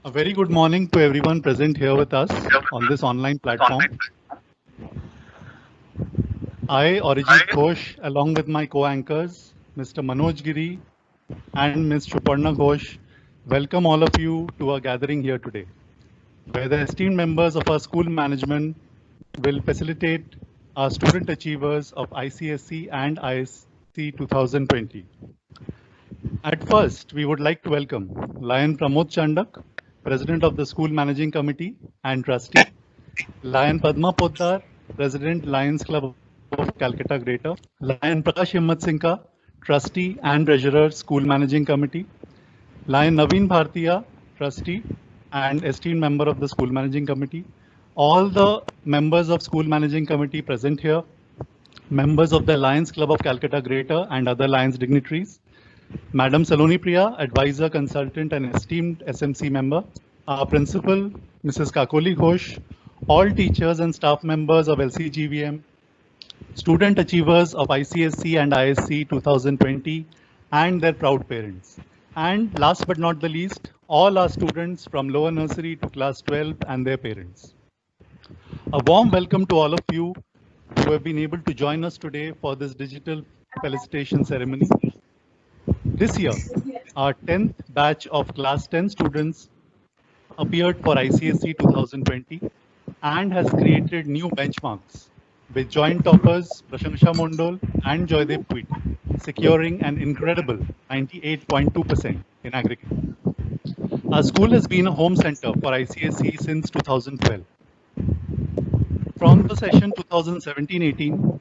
A very good morning to everyone present here with us on this online platform. I, Arijit Ghosh, along with my co-anchors, Mr. Manoj Giri and Ms. Suparna Ghosh, welcome all of you to our gathering here today, where the esteemed members of our school management will facilitate our student achievers of ICSE and ISC 2020. At first, we would like to welcome Lion Pramod Chandak, President of the School Managing Committee and Trustee, Lion Padma Poddar, President, Lions Club of Calcutta Greater, Lion Prakash Himmat Trustee and Treasurer, School Managing Committee, Lion Naveen Bhartiya, Trustee and esteemed member of the School Managing Committee, all the members of School Managing Committee present here, members of the Lions Club of Calcutta Greater and other Lions dignitaries, Madam Saloni Priya, advisor, consultant, and esteemed SMC member, our principal, Mrs. Kakoli Ghosh, all teachers and staff members of LCGVM, student achievers of ICSC and ISC 2020, and their proud parents. And last but not the least, all our students from lower nursery to class 12 and their parents. A warm welcome to all of you who have been able to join us today for this digital felicitation ceremony. This year, our 10th batch of class 10 students appeared for ICSE 2020 and has created new benchmarks with joint toppers Prashansha Mondol and Joydev Tweety securing an incredible 98.2% in aggregate. Our school has been a home center for ICSE since 2012. From the session 2017-18,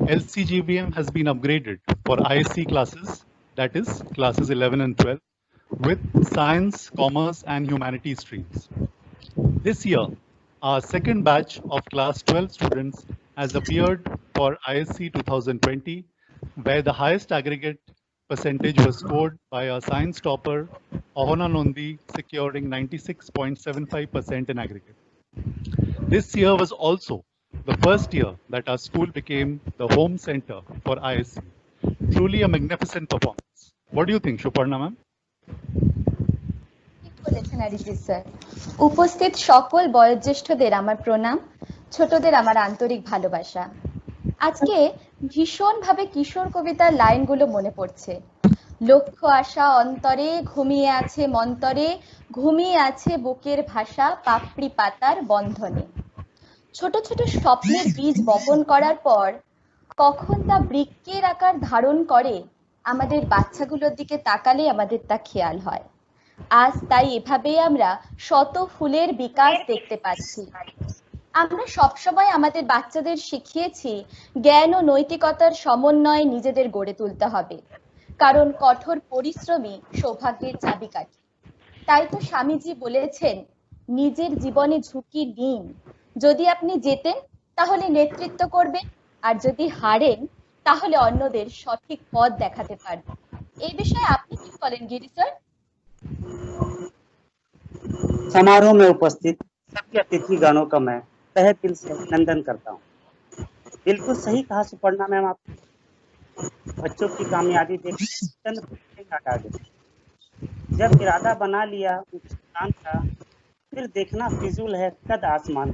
LCGVM has been upgraded for ISC classes, that is classes 11 and 12, with science, commerce, and humanities streams. This year, our second batch of class 12 students has appeared for ISC 2020, where the highest aggregate percentage was scored by our science topper, Ahona Nondi, securing 96.75% in aggregate. This year was also the first year that our school became the home center for ISC. Truly a magnificent performance. What do you think, Suparna ma'am? ঠিক বলেছেন Arijit sir. উপস্থিত সকল বয়োজ্যেষ্ঠদের আমার প্রণাম, ছোটদের আমার আন্তরিক ভালোবাসা। আজকে ভীষণভাবে কিশোর কবিতার লাইনগুলো মনে পড়ছে। লক্ষ্য আশা অন্তরে ঘুমিয়ে আছে মন্তরে, ঘুমিয়ে আছে বুকের ভাষা পাপড়ি পাতার বন্ধনে। ছোট ছোট স্বপ্নের বীজ বপন করার পর কখন তা বৃক্ষের আকার ধারণ করে, আমাদের বাচ্চাগুলোর দিকে তাকালে আমাদের তা খেয়াল হয়। আজ তাই এভাবেই আমরা শত ফুলের বিকাশ দেখতে পাচ্ছি। আমরা সবসময় আমাদের বাচ্চাদের শিখিয়েছি জ্ঞান ও নৈতিকতার সমন্বয়ে নিজেদের গড়ে তুলতে হবে, কারণ কঠোর পরিশ্রমী সৌভাগ্যের চাবিকাঠি। তাই তো স্বামীজি বলেছেন, নিজের জীবনে ঝুঁকি নিন, যদি আপনি জেতেন তাহলে নেতৃত্ব করবেন, আর যদি হারেন তাহলে অন্যদের সঠিক পথ দেখাতে পারবেন। এই বিষয়ে আপনি কি বলেন গিরি স্যার? समारोह में उपस्थित सभी अतिथिगणों का मैं तहे दिल से अभिनंदन करता हूँ। बिल्कुल सही कहा सुपर्णा मैम, आप बच्चों की कामयाबी देख चंद हटा गए। जब इरादा बना लिया उड़ान का, फिर देखना फिजूल है कद आसमान।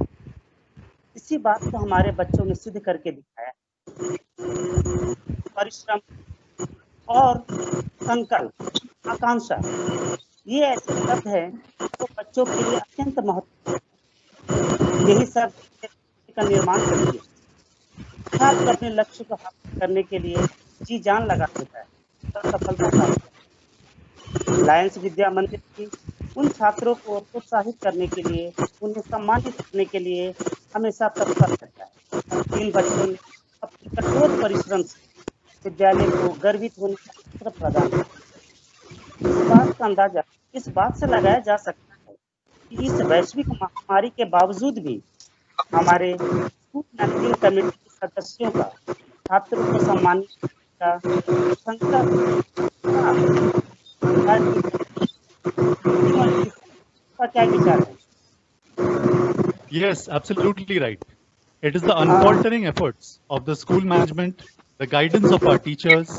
इसी बात को हमारे बच्चों ने सिद्ध करके दिखाया। परिश्रम और संकल्प, आकांक्षा, ये ऐसे शब्द है जो बच्चों के लिए अत्यंत महत्वपूर्ण। यही सब का निर्माण करती है। छात्र अपने लक्ष्य को हासिल करने के लिए जी जान लगा देता है और सफलता प्राप्त करता है। लायंस विद्या मंदिर की उन छात्रों को प्रोत्साहित करने के लिए, उन्हें सम्मानित करने के लिए हमेशा तत्पर रहता है। इन बच्चों ने अपने कठोर परिश्रम से विद्यालय को गर्वित होने का अवसर प्रदान किया। इस बात का अंदाजा इस बात से लगाया जा सकता है कि इस वैश्विक महामारी के बावजूद भी हमारे स्कूल मैनेजिंग कमेटी के सदस्यों का छात्रों को सम्मानित करने का संकल्प का क्या विचार है? Yes, absolutely right. It is the unfaltering efforts of the school management, the guidance of our teachers,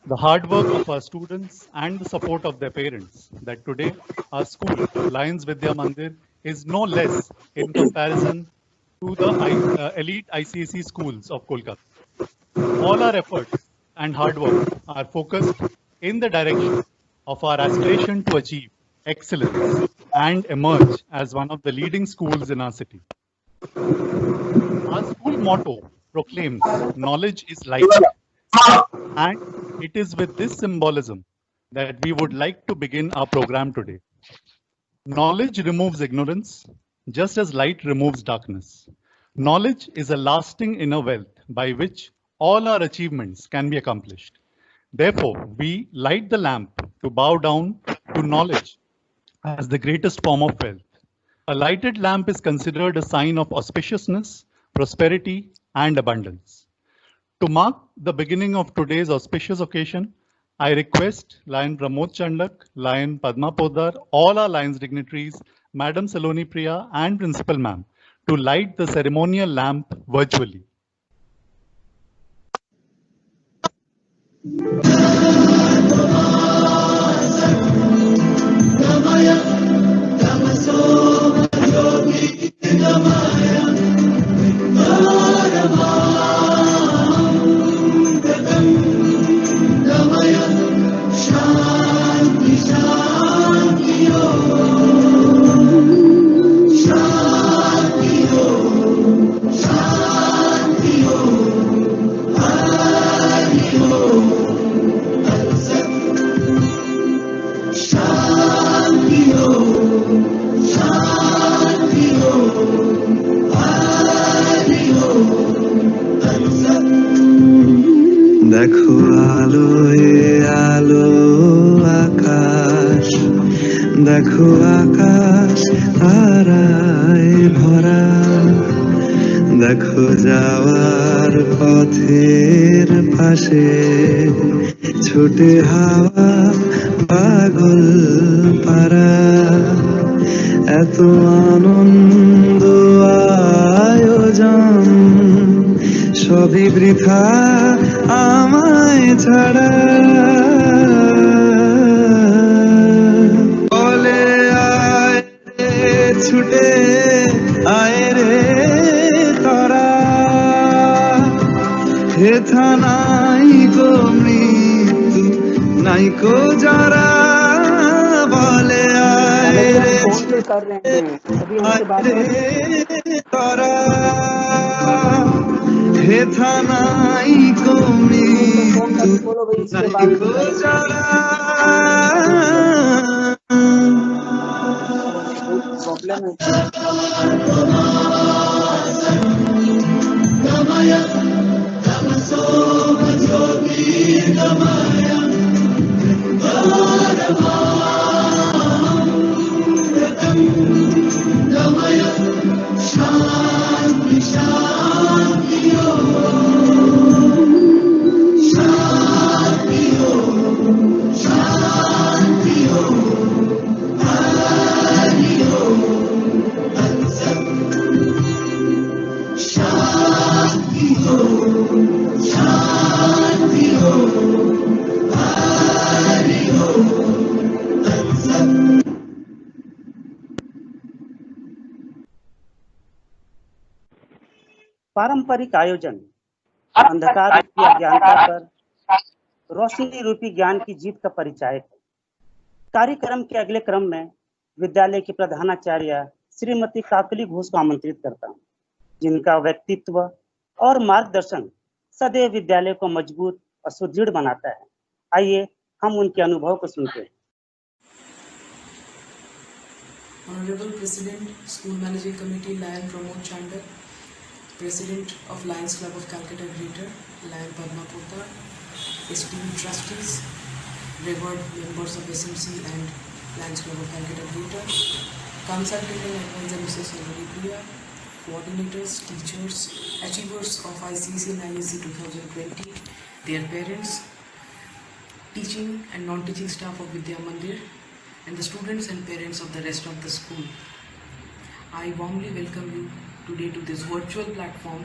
the hard work of our students and the support of their parents, that today our school, Lions Vidya Mandir, is no less in comparison to the elite ICSE schools of Kolkata. All our efforts and hard work are focused in the direction of our aspiration to achieve excellence and emerge as one of the leading schools in our city. Our school motto proclaims knowledge is life, and it is with this symbolism that we would like to begin our program today. Knowledge removes ignorance, just as light removes darkness. Knowledge is a lasting inner wealth by which all our achievements can be accomplished. Therefore, we light the lamp to bow down to knowledge as the greatest form of wealth. A lighted lamp is considered a sign of auspiciousness, prosperity, and abundance. To mark the beginning of today's auspicious occasion, I request Lion Pramod Chandak, Lion Padma Podar, all our Lions dignitaries, Madam Saloni Priya, and Principal Ma'am to light the ceremonial lamp virtually. দেখো আলোয় আলো আকাশ, দেখো আকাশ তারায় ভরা, দেখো যাওয়ার পথের পাশে ছুটে হাওয়া পাগল পারা, এত আনন্দ আয়োজন সবই বৃথা আমায় ছাড়া। বলে আয় রে ছুটে আয় রে তোরা, হেথা নাই গো মৃত্যু নাই গো যারা। বলে আয় রে ছুটে তোরা, হেথা নাই গো মৃত্যু নাই গো যারা। पारंपरिक आयोजन अंधकार रूपी अज्ञानता पर रोशनी रूपी ज्ञान की जीत का परिचायक है। कार्यक्रम के अगले क्रम में विद्यालय की प्रधानाचार्य श्रीमती काकली घोष को आमंत्रित करता हूँ, जिनका व्यक्तित्व और मार्गदर्शन सदैव विद्यालय को मजबूत और सुदृढ़ बनाता है। आइए हम उनके अनुभव को सुनते हैं। Honorable President, School Managing Committee, Lion Pramod Chandak, President of Lions Club of Calcutta Greater, Lion Padma Podar, esteemed trustees, revered members of SMC and Lions Club of Calcutta Greater, consultant and advisor Mrs. Saloni Priya, coordinators, teachers, achievers of ICSE and ISC 2020, their parents, teaching and non-teaching staff of Vidya Mandir, and the students and parents of the rest of the school. I warmly welcome you today to this virtual platform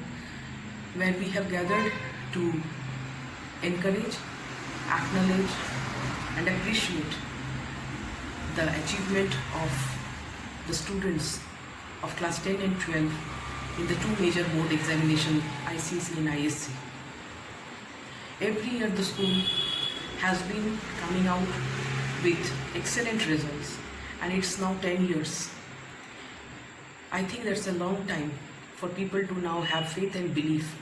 where we have gathered to encourage, acknowledge and appreciate the achievement of the students of class 10 and 12 in the two major board examination, ICSE and ISC. Every year the school has been coming out with excellent results, and it's now 10 years. I think that's a long time for people to now have faith and belief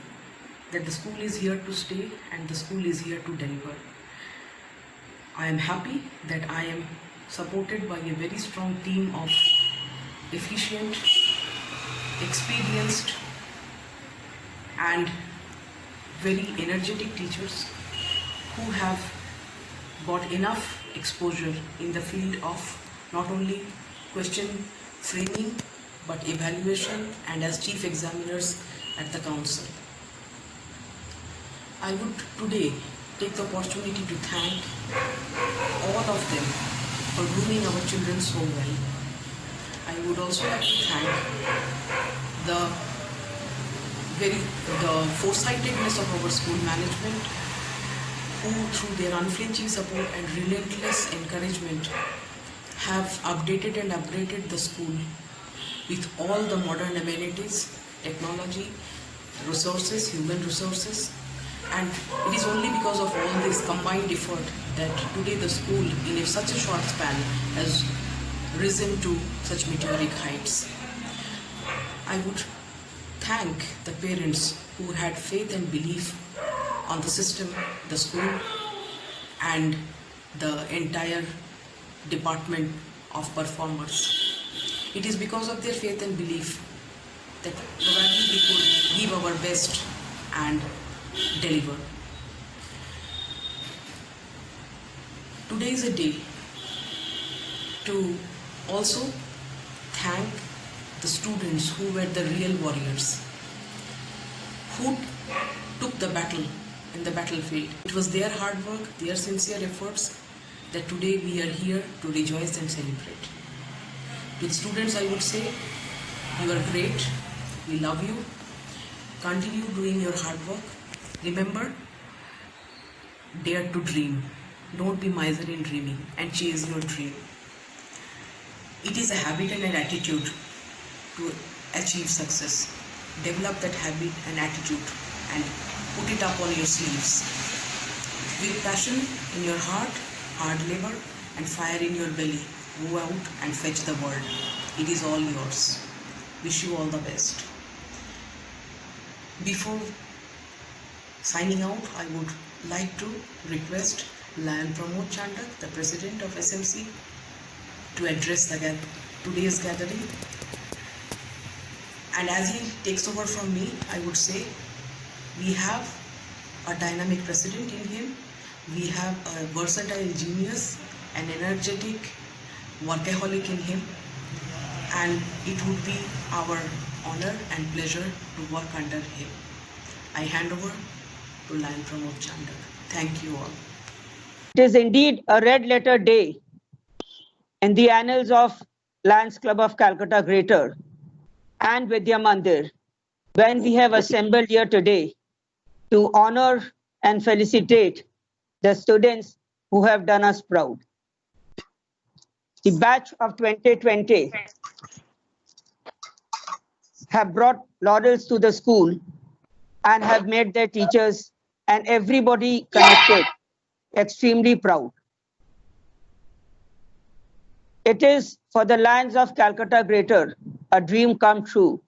that the school is here to stay and the school is here to deliver. I am happy that I am supported by a very strong team of efficient, experienced and very energetic teachers who have got enough exposure in the field of not only question framing but evaluation and as chief examiners at the council. I would today take the opportunity to thank all of them for grooming our children so well. I would also like to thank the foresightedness of our school management, who through their unflinching support and relentless encouragement have updated and upgraded the school with all the modern amenities, technology, resources, human resources. And it is only because of all this combined effort that today the school in such a short span has risen to such meteoric heights. I would thank the parents who had faith and belief on the system, the school, and the entire department of performers. It is because of their faith and belief that probably we could give our best and deliver. Today is a day to also thank the students who were the real warriors, who took the battle in the battlefield. It was their hard work, their sincere efforts that today we are here to rejoice and celebrate. To the students, I would say, you are great, we love you, continue doing your hard work. Remember, dare to dream, don't be miser in dreaming, and chase your dream. It is a habit and an attitude to achieve success. Develop that habit and attitude and put it up on your sleeves. With passion in your heart, hard labor, and fire in your belly, go out and fetch the world. It is all yours. Wish you all the best. Before signing out, I would like to request Lion Pramod Chandak, the President of SMC, to address today's gathering. And as he takes over from me, I would say we have a dynamic president in him, we have a versatile genius, an energetic workaholic in him, and it would be our honor and pleasure to work under him. I hand over to Lion Pramod Chandak. Thank you all. It is indeed a red letter day in the annals of Lions Club of Calcutta Greater and Vidya Mandir when we have assembled here today to honor and felicitate the students who have done us proud. The batch of 2020 have brought laurels to the school and have made their teachers and everybody connected extremely proud. It is for the Lions of Calcutta Greater a dream come true.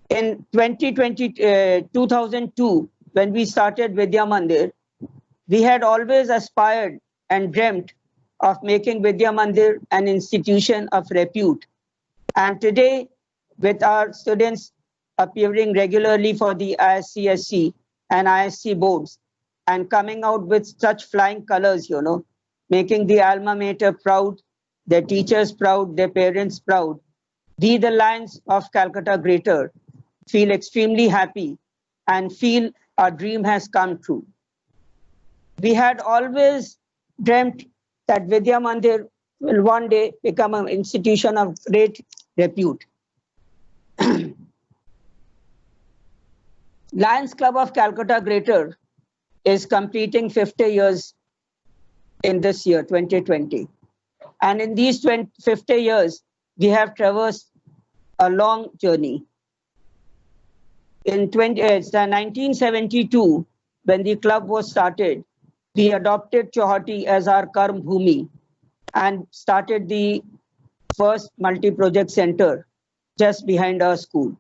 In 2002, when we started Vidya Mandir, we had always aspired and dreamt of making Vidya Mandir an institution of repute. And today, with our students appearing regularly for the ISCSC and ISC boards and coming out with such flying colors, making the alma mater proud, their teachers proud, their parents proud, we, the Lions of Calcutta Greater, feel extremely happy and feel our dream has come true. We had always dreamt that Vidya Mandir will one day become an institution of great repute. Lions Club of Calcutta Greater is completing 50 years in this year, 2020. And in these 50 years, we have traversed a long journey. In 1972, when the club was started, we adopted Chauhati as our Karm Bhumi and started the first multi-project center just behind our school.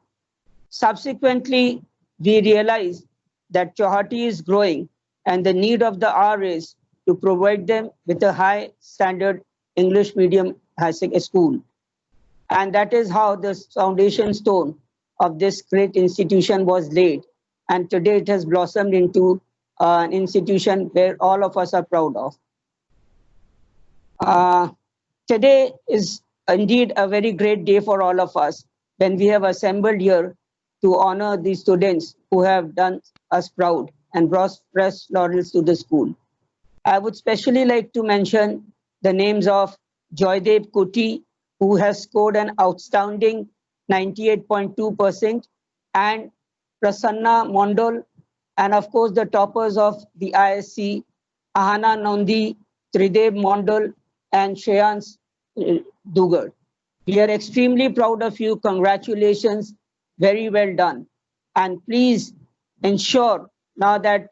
Subsequently, we realized that Chauhati is growing and the need of the hour is to provide them with a high standard English medium school. And that is how the foundation stone of this great institution was laid. And today it has blossomed into an institution where all of us are proud of. Today is indeed a very great day for all of us when we have assembled here to honor the students who have done us proud and brought fresh laurels to the school. I would especially like to mention the names of Joydev Kuti, who has scored an outstanding 98.2%, and Prasanna Mondol, and of course the toppers of the ISC, Ahana Nandi, Trideb Mondol, and Shreyans Dugar. We are extremely proud of you. Congratulations. Very well done. And please ensure now that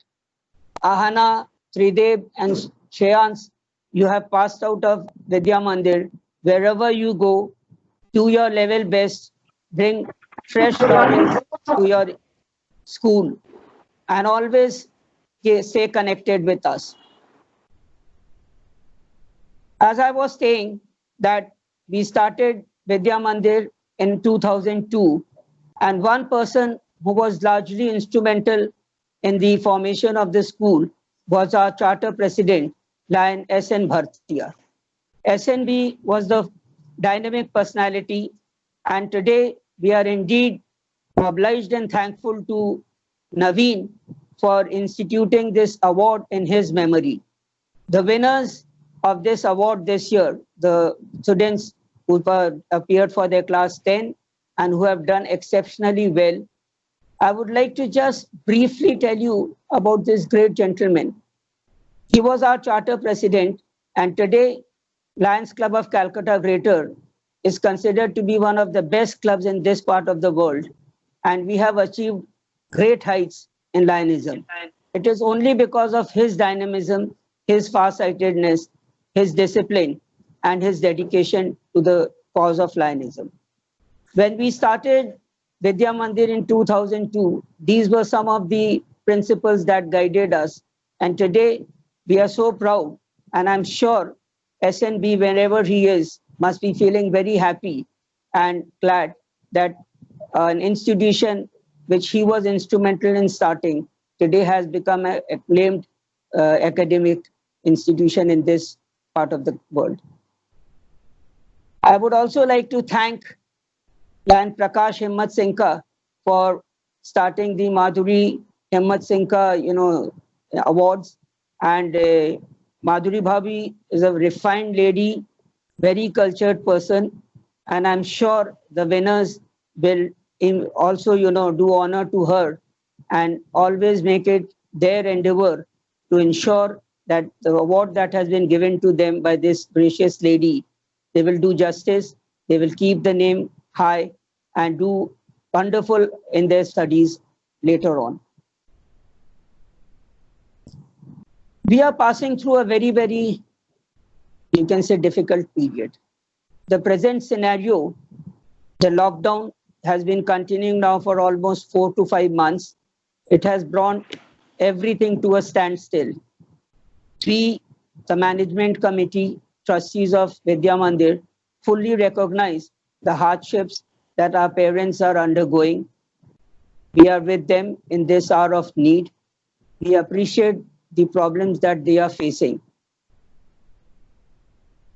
Ahana, Trideb, and Shreyans, you have passed out of Vidya Mandir. Wherever you go, do your level best, bring fresh knowledge to your school, and always stay connected with us. As I was saying, that we started Vidya Mandir in 2002, and one person who was largely instrumental in the formation of the school was our charter president, Lion S.N. Bhartiya. SNB was the dynamic personality, and today we are indeed obliged and thankful to Naveen for instituting this award in his memory. The winners of this award this year, the students who appeared for their class 10 and who have done exceptionally well, I would like to just briefly tell you about this great gentleman. He was our charter president, and today Lions Club of Calcutta Greater is considered to be one of the best clubs in this part of the world, and we have achieved great heights in Lionism. It is only because of his dynamism, his farsightedness, his discipline, and his dedication to the cause of Lionism. When we started Vidya Mandir in 2002, these were some of the principles that guided us, and today we are so proud, and I'm sure SNB, wherever he is, must be feeling very happy and glad that an institution which he was instrumental in starting today has become an acclaimed academic institution in this part of the world. I would also like to thank Lion Prakash Himmat Singh for starting the Madhuri Himmat Singh, awards, and Madhuri Bhabi is a refined lady, very cultured person, and I'm sure the winners will also, do honor to her and always make it their endeavor to ensure that the award that has been given to them by this gracious lady, they will do justice, they will keep the name high and do wonderful in their studies later on. We are passing through a very, very, you can say, difficult period. The present scenario, the lockdown, has been continuing now for almost 4 to 5 months. It has brought everything to a standstill. We, the management committee, trustees of Vidya Mandir, fully recognize the hardships that our parents are undergoing. We are with them in this hour of need. We appreciate the problems that they are facing.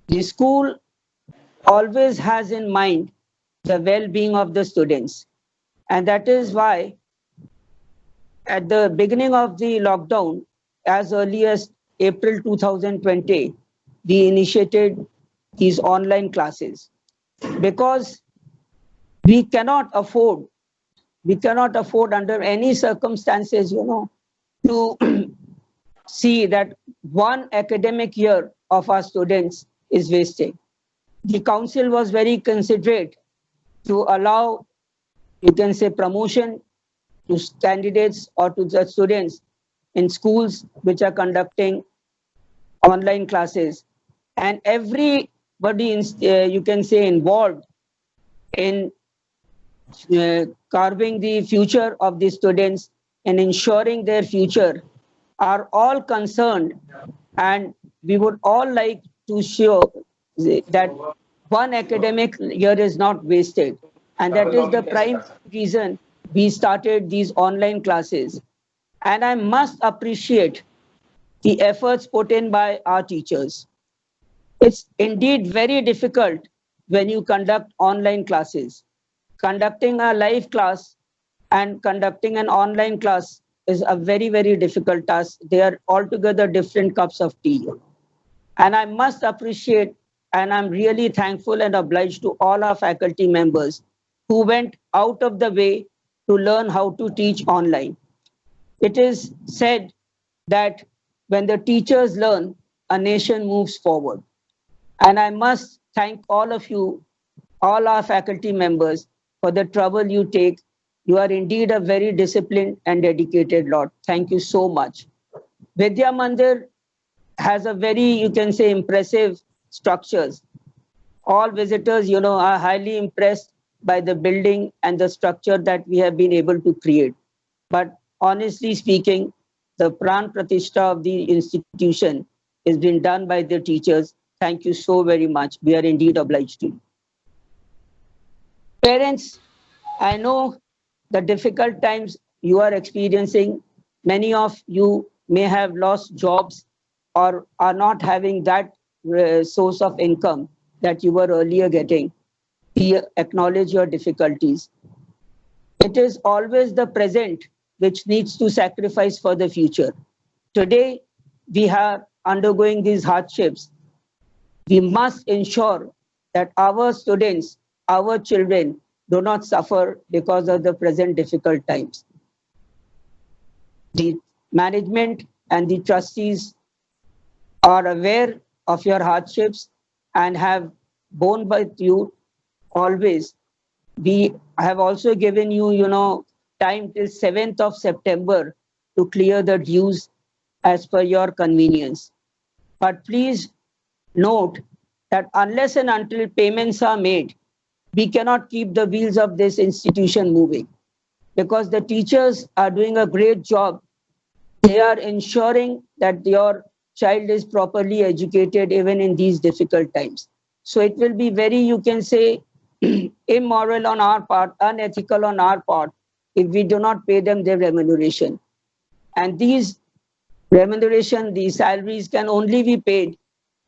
The school always has in mind the well-being of the students. And that is why at the beginning of the lockdown, as early as April 2020, we initiated these online classes because we cannot afford under any circumstances, to see that one academic year of our students is wasted. The council was very considerate to allow, you can say, promotion to candidates or to the students in schools which are conducting online classes. And everybody, you can say, involved in carving the future of the students and ensuring their future are all concerned, and we would all like to show that one academic year is not wasted, and that is the prime reason we started these online classes. And I must appreciate the efforts put in by our teachers. It's indeed very difficult when you conduct online classes. Conducting a live class and conducting an online class is a very, very difficult task. They are altogether different cups of tea. And I must appreciate, and I'm really thankful and obliged to all our faculty members who went out of the way to learn how to teach online. It is said that when the teachers learn, a nation moves forward. And I must thank all of you, all our faculty members, for the trouble you take. You are indeed a very disciplined and dedicated lot. Thank you so much. Vidya Mandir has a very, you can say, impressive structures. All visitors, are highly impressed by the building and the structure that we have been able to create. But honestly speaking, the Pran Pratishtha of the institution is being done by the teachers. Thank you so very much. We are indeed obliged to you. Parents, I know the difficult times you are experiencing. Many of you may have lost jobs or are not having that source of income that you were earlier getting. We acknowledge your difficulties. It is always the present which needs to sacrifice for the future. Today, we are undergoing these hardships. We must ensure that our students, our children, do not suffer because of the present difficult times. The management and the trustees are aware of your hardships and have borne with you always. We have also given you, time till 7th of September to clear the dues as per your convenience. But please note that unless and until payments are made, we cannot keep the wheels of this institution moving, because the teachers are doing a great job. They are ensuring that your child is properly educated even in these difficult times. So it will be very, you can say, immoral on our part, unethical on our part, if we do not pay them their remuneration. And these remuneration, these salaries can only be paid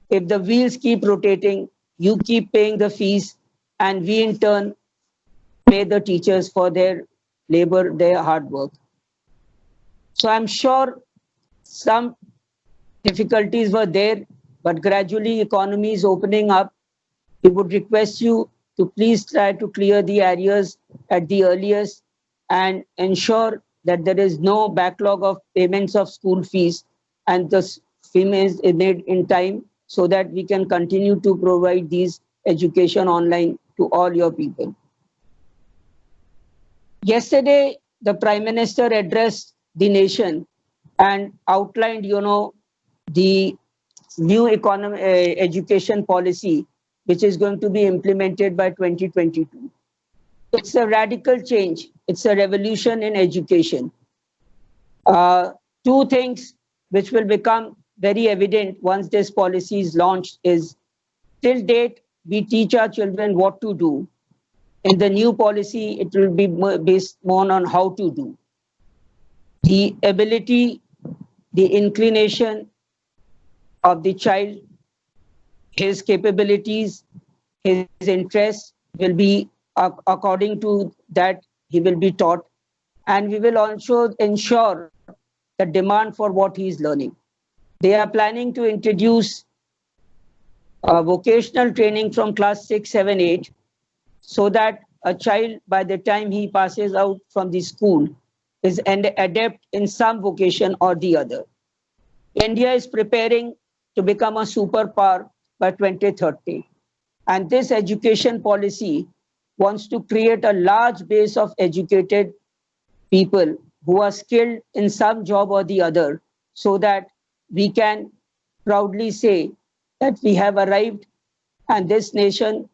if the wheels keep rotating, you keep paying the fees, and we in turn pay the teachers for their labor, their hard work. So I'm sure some difficulties were there, but gradually economy is opening up. We would request you to please try to clear the arrears at the earliest and ensure that there is no backlog of payments of school fees, and the payments is made in time so that we can continue to provide these education online to all your people. Yesterday, the Prime Minister addressed the nation and outlined, the new education policy, which is going to be implemented by 2022. It's a radical change. It's a revolution in education. Two things which will become very evident once this policy is launched is, till date, we teach our children what to do. In the new policy, it will be based more on how to do. The ability, the inclination of the child, his capabilities, his interests will be according to that he will be taught. And we will also ensure the demand for what he is learning. They are planning to introduce vocational training from class 6, 7, 8, so that a child, by the time he passes out from the school, is an adept in some vocation or the other. India is preparing to become a superpower by 2030. And this education policy wants to create a large base of educated people who are skilled in some job or the other, so that we can proudly say that we have arrived and this nation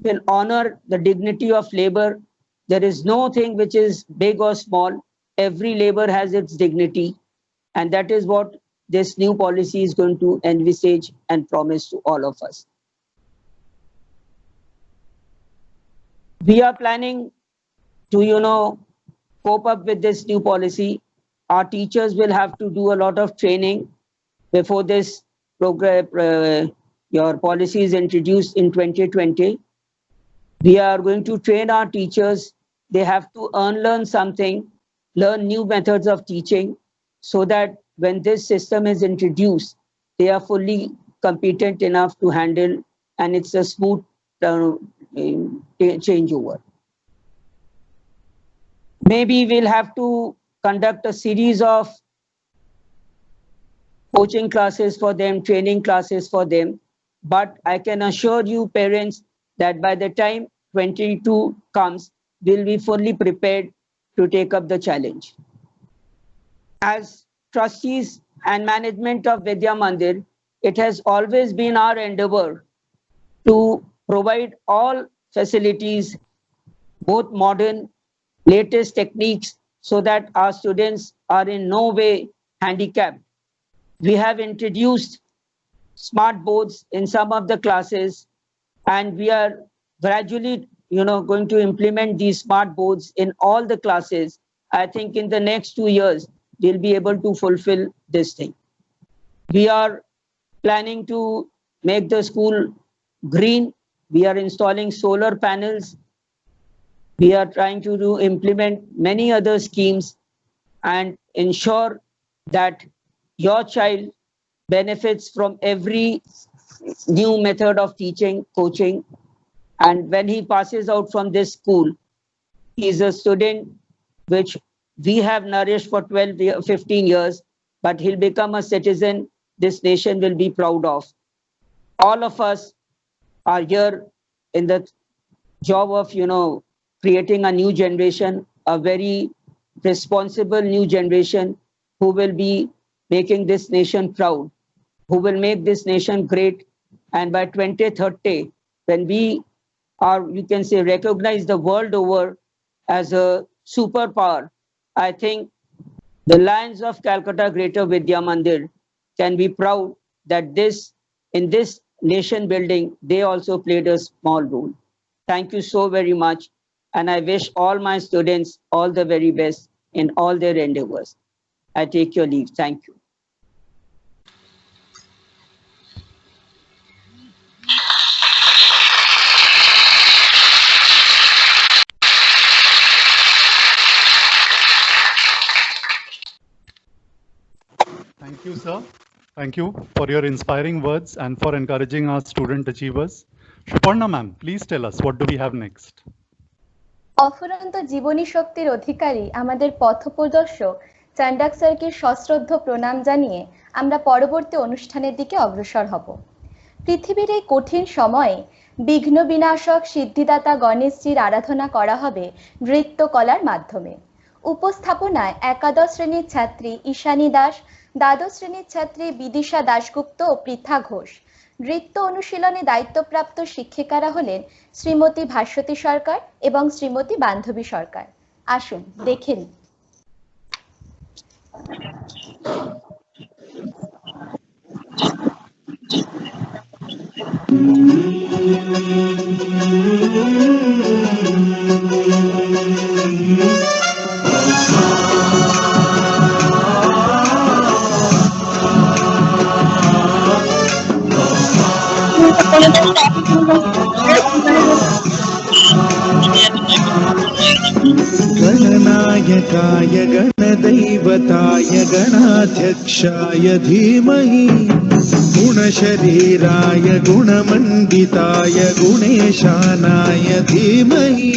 will honor the dignity of labor. There is no thing which is big or small. Every labor has its dignity. And that is what this new policy is going to envisage and promise to all of us. We are planning to, cope up with this new policy. Our teachers will have to do a lot of training before this program, your policy is introduced in 2020. We are going to train our teachers. They have to learn something, learn new methods of teaching, so that when this system is introduced, they are fully competent enough to handle, and it's a smooth changeover. Maybe we'll have to conduct a series of coaching classes for them, training classes for them. But I can assure you, parents, that by the time 22 comes, we'll be fully prepared to take up the challenge. As trustees and management of Vidya Mandir, it has always been our endeavor to provide all facilities, both modern, latest techniques, so that our students are in no way handicapped. We have introduced smart boards in some of the classes, and we are gradually going to implement these smart boards in all the classes. I think in the next 2 years, we'll be able to fulfill this thing. We are planning to make the school green. We are installing solar panels. We are trying to implement many other schemes and ensure that your child benefits from every new method of teaching, coaching. And when he passes out from this school, he is a student which we have nourished for 15 years, but he'll become a citizen this nation will be proud of. All of us are here in the job of, creating a new generation, a very responsible new generation who will be making this nation proud, who will make this nation great. And by 2030, when we are, you can say, recognized the world over as a superpower, I think the Lions of Calcutta Greater Vidya Mandir can be proud that in this nation building, they also played a small role. Thank you so very much. And I wish all my students all the very best in all their endeavors. I take your leave. Thank you. Thank you, sir. Thank you for your inspiring words and for encouraging our student achievers. Shuparna ma'am, please tell us, what do we have next? অফুরন্ত জীবনী শক্তির অধিকারী আমাদের পথপ্রদর্শক চান্ডাক স্যারকে সশ্রদ্ধ প্রণাম জানিয়ে আমরা পরবর্তী অনুষ্ঠানের দিকে অগ্রসর হব। পৃথিবীর এই কঠিন সময়ে বিঘ্ন বিনাশক সিদ্ধিদাতা গণেশজির আরাধনা করা হবে নৃত্য কলার মাধ্যমে। উপস্থাপনায় একাদশ শ্রেণীর ছাত্রী ঈশানী দাস, দ্বাদশ শ্রেণীর ছাত্রী বিদিশা দাশগুপ্ত ও পৃথা ঘোষ। নৃত্য অনুশীলনে দায়িত্বপ্রাপ্ত শিক্ষিকারা হলেন শ্রীমতী ভাস্বতী সরকার এবং শ্রীমতী বান্ধবী সরকার। আসুন দেখে নিন। गणनायकाय गणदैवताय गणाध्यक्षाय धीमहि गुणशरीराय गुणमण्डिताय गुणेशानाय धीमहि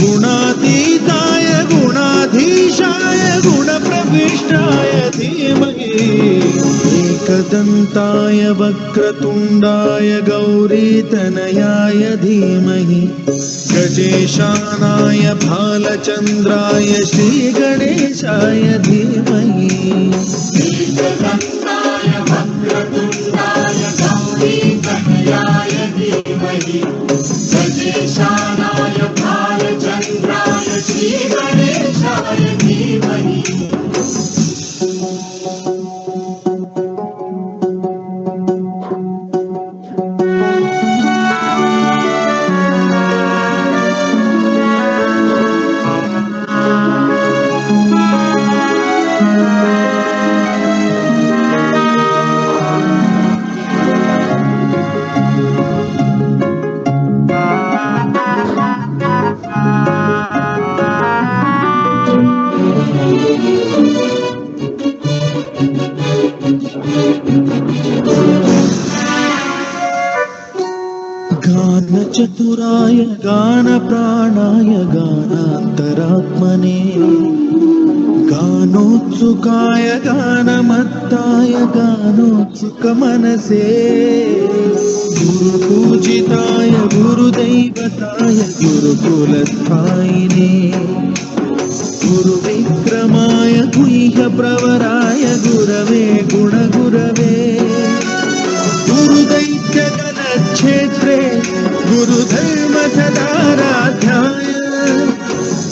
गुणातीताय गुणाधीशाय गुणप्रविष्टाय धीमहि एकदन्ताय वक्रतुण्डाय गौरीतनयाय धीमहि गजेशानाय भालचन्द्राय श्रीगणेशाय धीमहि एकदन्ताय वक्रतुण्डाय गौरीतनयाय धीमहि गजेशानाय भालचन्द्राय श्रीगणेशाय धीमहि चतुराय गानप्राणाय गानान्तरात्मने गानोत्सुकाय गानमत्ताय गानोत्सुकमनसे गुरुपूजिताय गुरुदैवताय गुरुकुलस्थायिने गुरुविक्रमाय गुह्यप्रवराय गुरवे गुणगुरवे गुरुदैत्यगणक्षेत्रे गुरुधर्मसदाराध्याय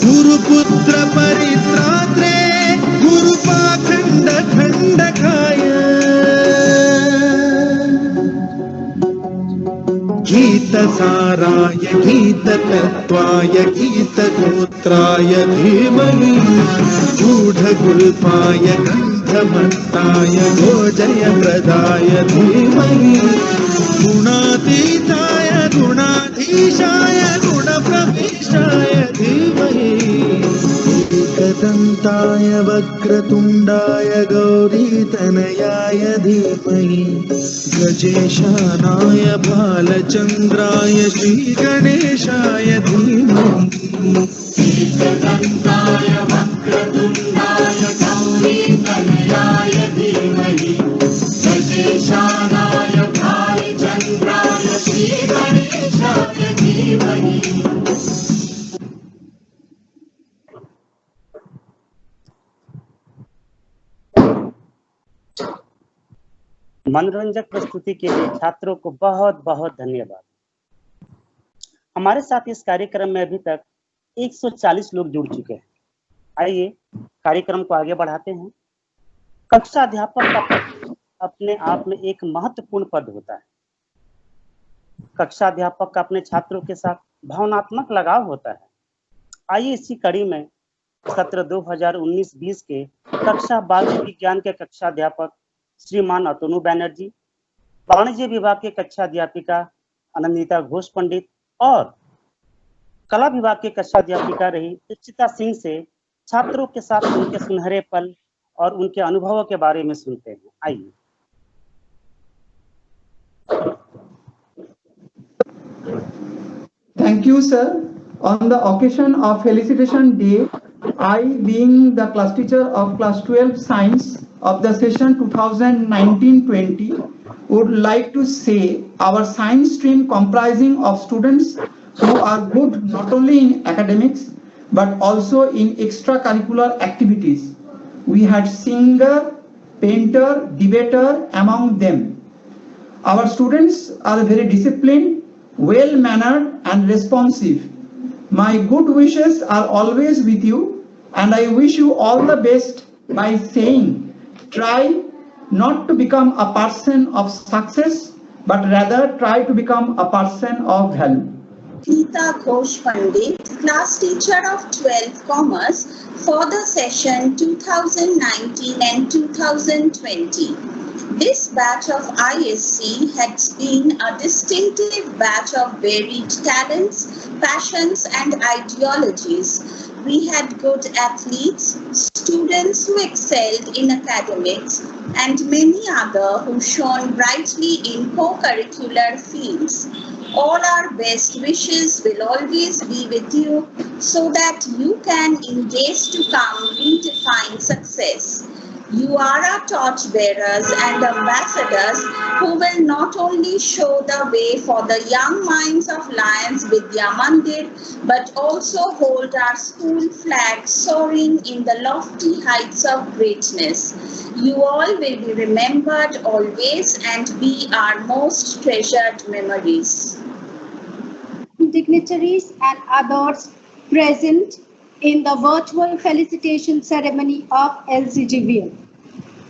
गुरुपुत्र परित्रात्रे गुरुपाखण्ड खण्डकाय गीतसाराय गीततत्त्वाय गीतगोत्राय धीमहि गूढगुल्पाय गन्धमत्ताय गोजयप्रदाय धीमहि गुणातीताय गुणाधीशाय गुणप्रविष्टाय धीमहि एकदन्ताय वक्रतुण्डाय गौरीतनयाय धीमहि गजेशानाय भालचन्द्राय श्रीगणेशाय धीमहि एकदन्ताय वक्रतुण्डाय गौरीतनयाय धीमहि गजेशानाय भालचन्द्राय श्रीगणेशाय धीमहि मनोरंजक प्रस्तुति के लिए छात्रों को बहुत बहुत धन्यवाद। हमारे साथ इस कार्यक्रम में अभी तक 140 लोग जुड़ चुके हैं। आइए कार्यक्रम को आगे बढ़ाते हैं। कक्षा अध्यापक का पद अपने आप में एक महत्वपूर्ण पद होता है। कक्षा अध्यापक का अपने छात्रों के साथ भावनात्मक लगाव होता है। आइए इसी कड़ी में सत्र 2019-20 के कक्षा 12 विज्ञान के कक्षा अध्यापक श्रीमान अतनु बैनर्जी, वाणिज्य विभाग के कक्षा अध्यापिका अनंदिता घोष पंडित और कला विभाग के कक्षा अध्यापिका रही इच्छिता सिंह से छात्रों के साथ उनके सुनहरे पल और उनके अनुभवों के बारे में सुनते हैं। आइए। Thank you, sir. On the occasion of Felicitation Day, I, being the class teacher of class 12 science of the session 2019-20, would like to say our science stream comprising of students who are good not only in academics but also in extracurricular activities. We had singer, painter, debater among them. Our students are very disciplined, well-mannered and responsive. My good wishes are always with you, and I wish you all the best by saying, try not to become a person of success, but rather try to become a person of value. Geeta Ghosh Pandit, class teacher of 12 Commerce for the session 2019 and 2020. This batch of ISC has been a distinctive batch of varied talents, passions and ideologies. We had good athletes, students who excelled in academics, and many others who shone brightly in co-curricular fields. All our best wishes will always be with you so that you can, in days to come, redefine success. You are our torchbearers and ambassadors who will not only show the way for the young minds of Lions Vidya Mandir, but also hold our school flag soaring in the lofty heights of greatness. You all will be remembered always and be our most treasured memories. Dignitaries and others present in the virtual felicitation ceremony of LCGVL.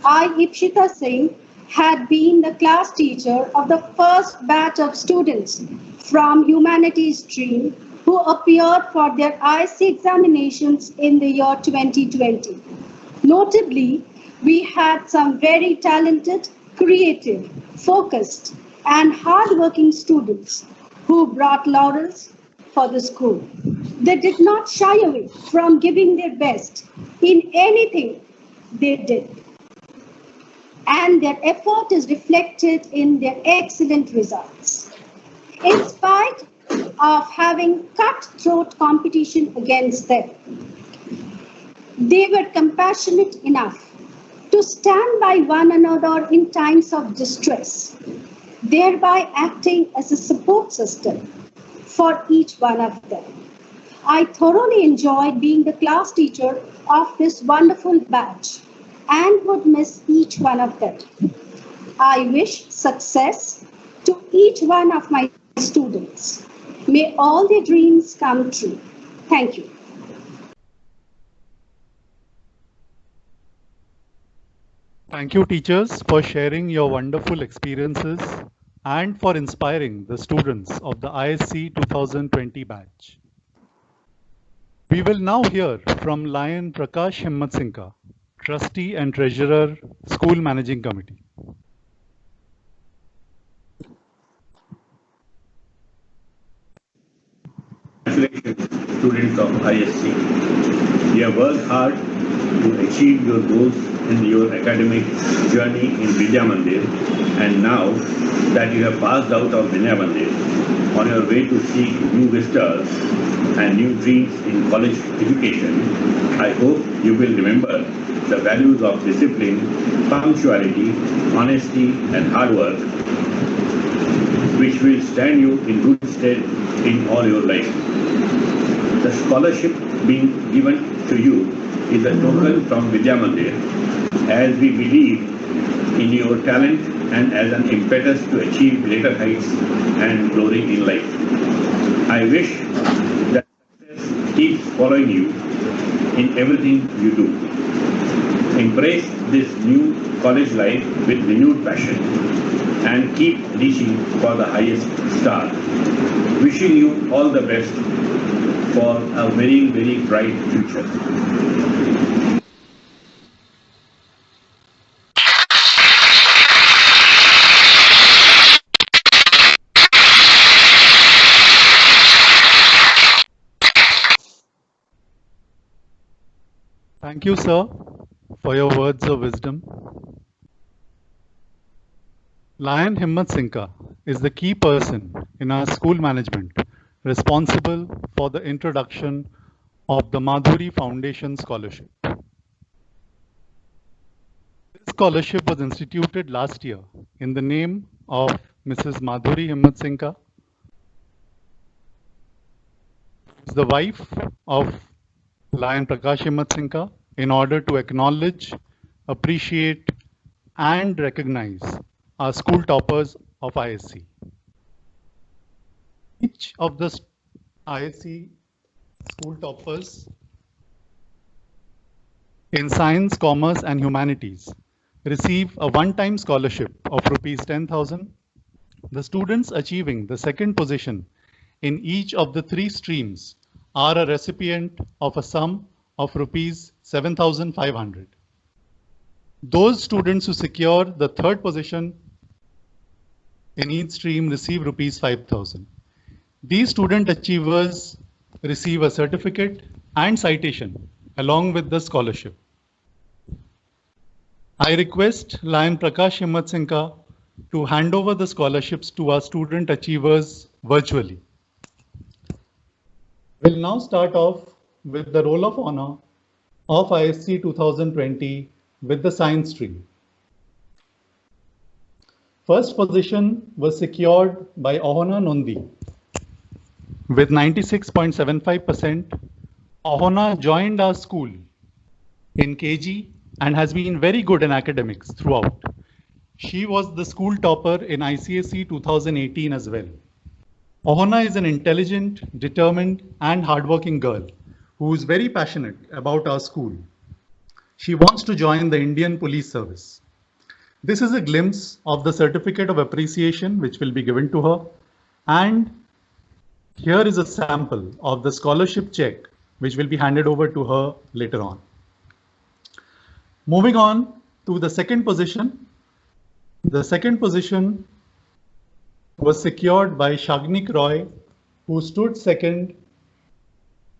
I, Ipshita Singh, had been the class teacher of the first batch of students from humanities stream who appeared for their ISC examinations in the year 2020. Notably, we had some very talented, creative, focused, and hardworking students who brought laurels for the school. They did not shy away from giving their best in anything they did. And their effort is reflected in their excellent results. In spite of having cutthroat competition against them, they were compassionate enough to stand by one another in times of distress, thereby acting as a support system for each one of them. I thoroughly enjoyed being the class teacher of this wonderful batch and would miss each one of them. I wish success to each one of my students. May all their dreams come true. Thank you. Thank you, teachers, for sharing your wonderful experiences and for inspiring the students of the ISC 2020 batch. We will now hear from Lion Prakash Himmatsingka, Trustee and Treasurer, School Managing Committee. Congratulations, students of ISC. You have worked hard to achieve your goals in your academic journey in Vidya Mandir, and now that you have passed out of Vidya Mandir, on your way to seek new vistas and new dreams in college education, I hope you will remember the values of discipline, punctuality, honesty, and hard work, which will stand you in good stead in all your life. The scholarship being given to you is a token from Vidya Mandir, as we believe in your talent and as an impetus to achieve greater heights and glory in life. I wish that success keeps following you in everything you do. Embrace this new college life with renewed passion and keep reaching for the highest star. Wishing you all the best for a very, very bright future. Thank you, sir, for your words of wisdom. Lion Himmatsingka is the key person in our school management responsible for the introduction of the Madhuri Foundation Scholarship. This scholarship was instituted last year in the name of Mrs. Madhuri Himmatsingka, who is the wife of Lion Prakash Himmatsingka, in order to acknowledge, appreciate, and recognize our school toppers of ISC. Each of the ISC school toppers in science, commerce, and humanities receive a one-time scholarship of rupees 10,000. The students achieving the second position in each of the three streams are a recipient of a sum of rupees 7,500. Those students who secure the third position in each stream receive rupees 5,000. These student achievers receive a certificate and citation along with the scholarship. I request Lion Prakash Himmat Singh to hand over the scholarships to our student achievers virtually. We'll now start off with the roll of honor of ISC 2020 with the science stream. First position was secured by Ahona Nondi. With 96.75%, Ahona joined our school in KG and has been very good in academics throughout. She was the school topper in ICSE 2018 as well. Ahona is an intelligent, determined, and hardworking girl who is very passionate about our school. She wants to join the Indian Police Service. This is a glimpse of the certificate of appreciation which will be given to her, and here is a sample of the scholarship check which will be handed over to her later on. Moving on to the second position. The second position was secured by Shagnik Roy, who stood second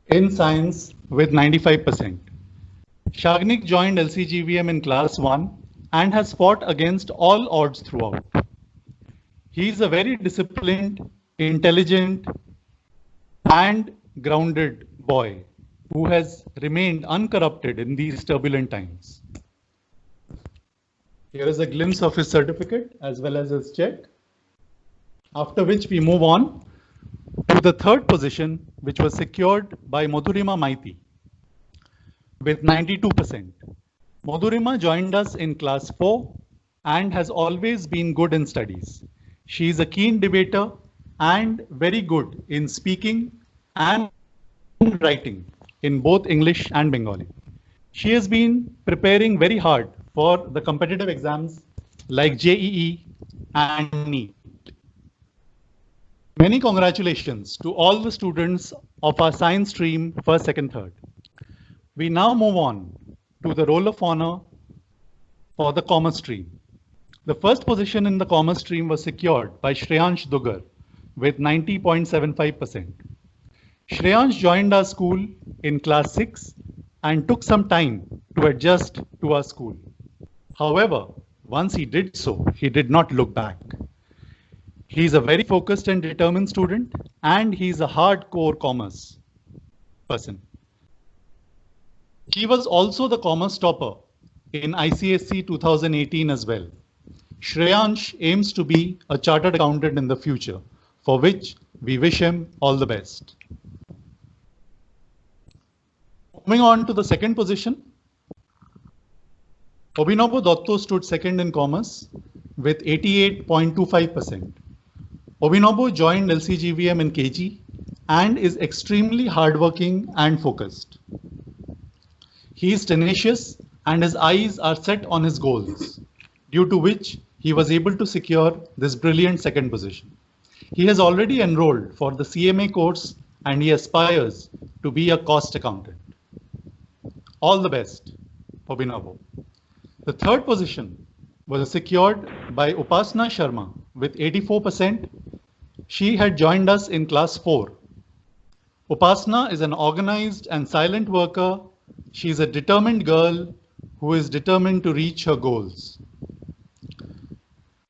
in science with 95%. Shagnik joined LCGVM in class 1 and has fought against all odds throughout. He is a very disciplined, intelligent, and grounded boy who has remained uncorrupted in these turbulent times. Here is a glimpse of his certificate as well as his check. After which we move on to the third position, which was secured by Madhurima Maiti with 92%. Madhurima joined us in class 4 and has always been good in studies. She is a keen debater and very good in speaking and writing in both English and Bengali. She has been preparing very hard for the competitive exams like JEE and NEET. Many congratulations to all the students of our science stream, first, second, third. We now move on to the roll of honor for the commerce stream. The first position in the commerce stream was secured by Shreyansh Dugar with 90.75%. Shreyansh joined our school in class 6 and took some time to adjust to our school. However, once he did so, he did not look back. He is a very focused and determined student, and he is a hardcore commerce person. He was also the commerce topper in ICSE 2018 as well. Shreyansh aims to be a chartered accountant in the future, for which we wish him all the best. Moving on to the second position, Obinabo Dotto stood second in commerce with 88.25%. Obinabo joined LCGVM in KG and is extremely hardworking and focused. He is tenacious and his eyes are set on his goals, due to which he was able to secure this brilliant second position. He has already enrolled for the CMA course and he aspires to be a cost accountant. All the best, Obinabo. The third position was secured by Upasna Sharma with 84%. She had joined us in class 4. Upasna is an organized and silent worker. She is a determined girl who is determined to reach her goals.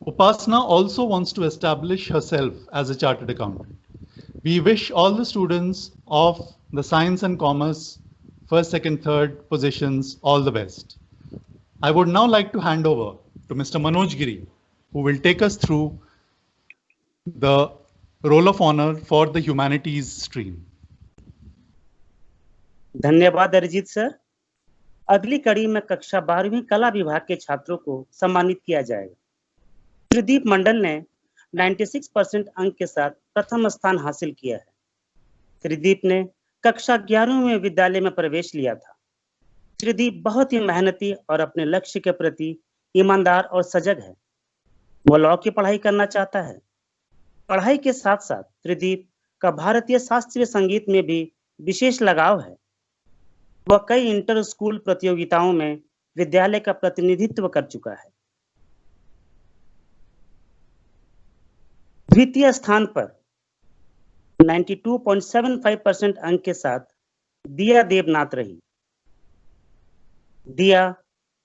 Upasna also wants to establish herself as a chartered accountant. We wish all the students of the science and commerce first, second, third positions all the best. I would now like to hand over to Mr. Manoj Giri, who will take us through the roll of honor for the humanities stream. धन्यवाद Arijit sir. अगली कड़ी में कक्षा 12वीं कला विभाग के छात्रों को सम्मानित किया जाएगा। त्रिदीप मंडल ने 96% अंक के साथ प्रथम स्थान हासिल किया है। त्रिदीप ने कक्षा 11वीं में विद्यालय में प्रवेश लिया था। त्रिदीप बहुत ही मेहनती और अपने लक्ष्य के प्रति ईमानदार और सजग है। वो लॉ की पढ़ाई करना चाहता है। पढ़ाई के साथ साथ त्रिदीप का भारतीय शास्त्रीय संगीत में भी विशेष लगाव है। वह कई इंटर स्कूल प्रतियोगिताओं में विद्यालय का प्रतिनिधित्व कर चुका है। द्वितीय स्थान पर 92.75% अंक के साथ दिया देवनाथ रही। दिया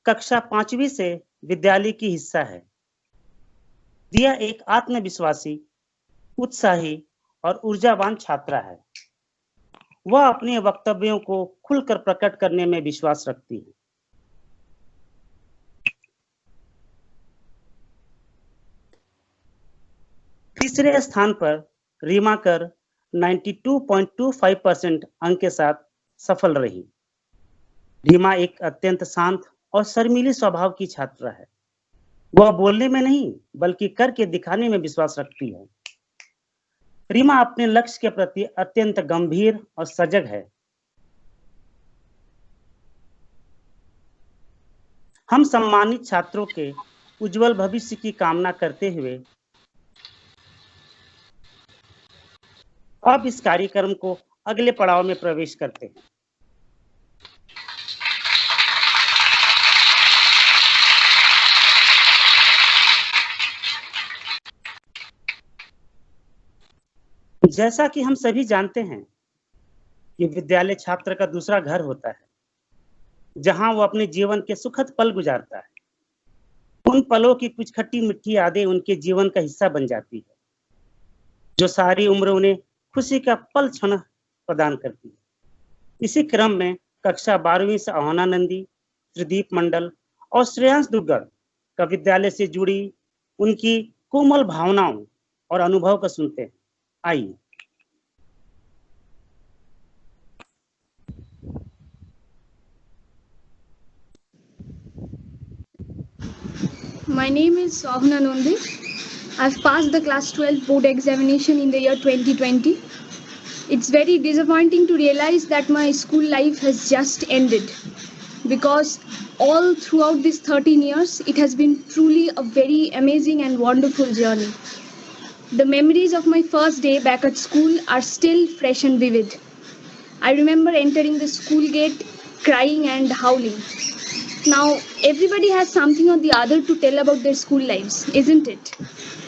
कक्षा 5वीं से विद्यालय की हिस्सा है। दिया एक आत्मविश्वासी, उत्साही और ऊर्जावान छात्रा है। वह अपने वक्तव्यों को खुलकर प्रकट करने में विश्वास रखती है। तीसरे स्थान पर रीमा कर 92.25% अंक के साथ सफल रही। रीमा एक अत्यंत शांत और शर्मीली स्वभाव की छात्रा है। वह बोलने में नहीं बल्कि करके दिखाने में विश्वास रखती है। रीमा अपने लक्ष्य के प्रति अत्यंत गंभीर और सजग है। हम सम्मानित छात्रों के उज्जवल भविष्य की कामना करते हुए अब इस कार्यक्रम को अगले पड़ाव में प्रवेश करते हैं। जैसा कि हम सभी जानते हैं कि विद्यालय छात्र का दूसरा घर होता है, जहां वो अपने जीवन के सुखद पल गुजारता है। उन पलों की कुछ खट्टी मीठी यादें उनके जीवन का हिस्सा बन जाती है, जो सारी उम्र उन्हें खुशी का पल क्षण प्रदान करती है। इसी क्रम में कक्षा 12वीं से अहोना नंदी, त्रिदीप मंडल और श्रेयांश दुग्गड़ का विद्यालय से जुड़ी उनकी कोमल भावनाओं और अनुभव को सुनते हैं। आइए। My name is Ahuna Nonde. I've passed the class 12 board examination in the year 2020. It's very disappointing to realize that my school life has just ended, because all throughout these 13 years, it has been truly a very amazing and wonderful journey. The memories of my first day back at school are still fresh and vivid. I remember entering the school gate, crying and howling. Now, everybody has something or the other to tell about their school lives, isn't it?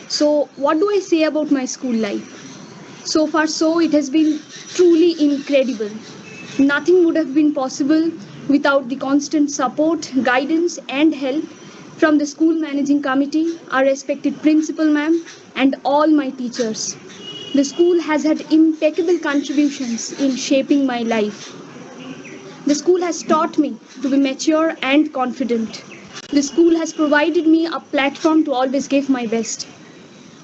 So, what do I say about my school life? So far, so it has been truly incredible. Nothing would have been possible without the constant support, guidance, and help from the school managing committee, our respected principal ma'am, and all my teachers. The school has had impeccable contributions in shaping my life. The school has taught me to be mature and confident. The school has provided me a platform to always give my best.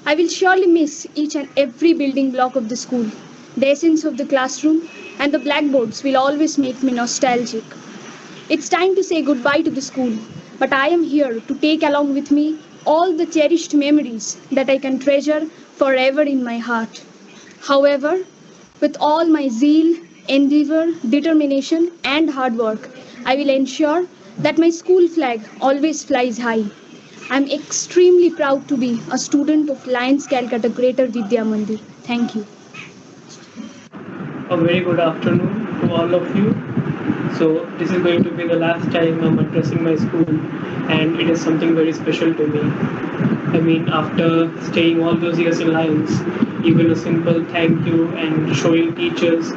I will surely miss each and every building block of the school. The essence of the classroom and the blackboards will always make me nostalgic. It's time to say goodbye to the school, but I am here to take along with me all the cherished memories that I can treasure forever in my heart. However, with all my zeal, endeavor, determination, and hard work, I will ensure that my school flag always flies high. I'm extremely proud to be a student of Lions Calcutta Greater Vidya Mandir. Thank you. A very good afternoon to all of you. So this is going to be the last time I'm addressing my school, and it is something very special to me. I mean, after staying all those years in Lions, even a simple thank you and showing teachers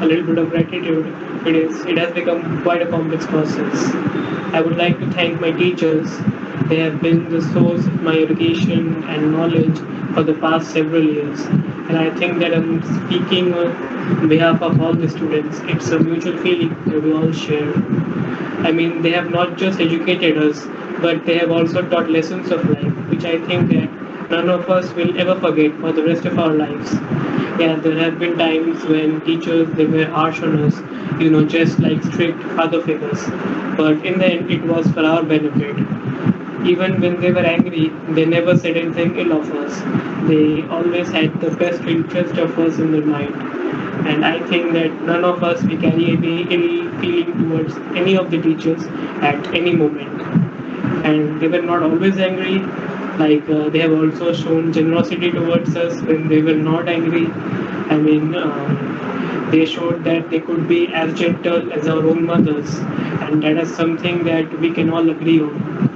a little bit of gratitude, it has become quite a complex process. I would like to thank my teachers. They have been the source of my education and knowledge for the past several years. And I think that I'm speaking on behalf of all the students. It's a mutual feeling that we all share. I mean, they have not just educated us, but they have also taught lessons of life, which I think that none of us will ever forget for the rest of our lives. Yeah, there have been times when teachers, they were harsh on us, just like strict father figures. But in the end, it was for our benefit. Even when they were angry, they never said anything ill of us. They always had the best interest of us in their mind. And I think that none of us we carry any ill feeling towards any of the teachers at any moment. And they were not always angry. Like they have also shown generosity towards us when they were not angry. I mean, they showed that they could be as gentle as our own mothers, and that is something that we can all agree on.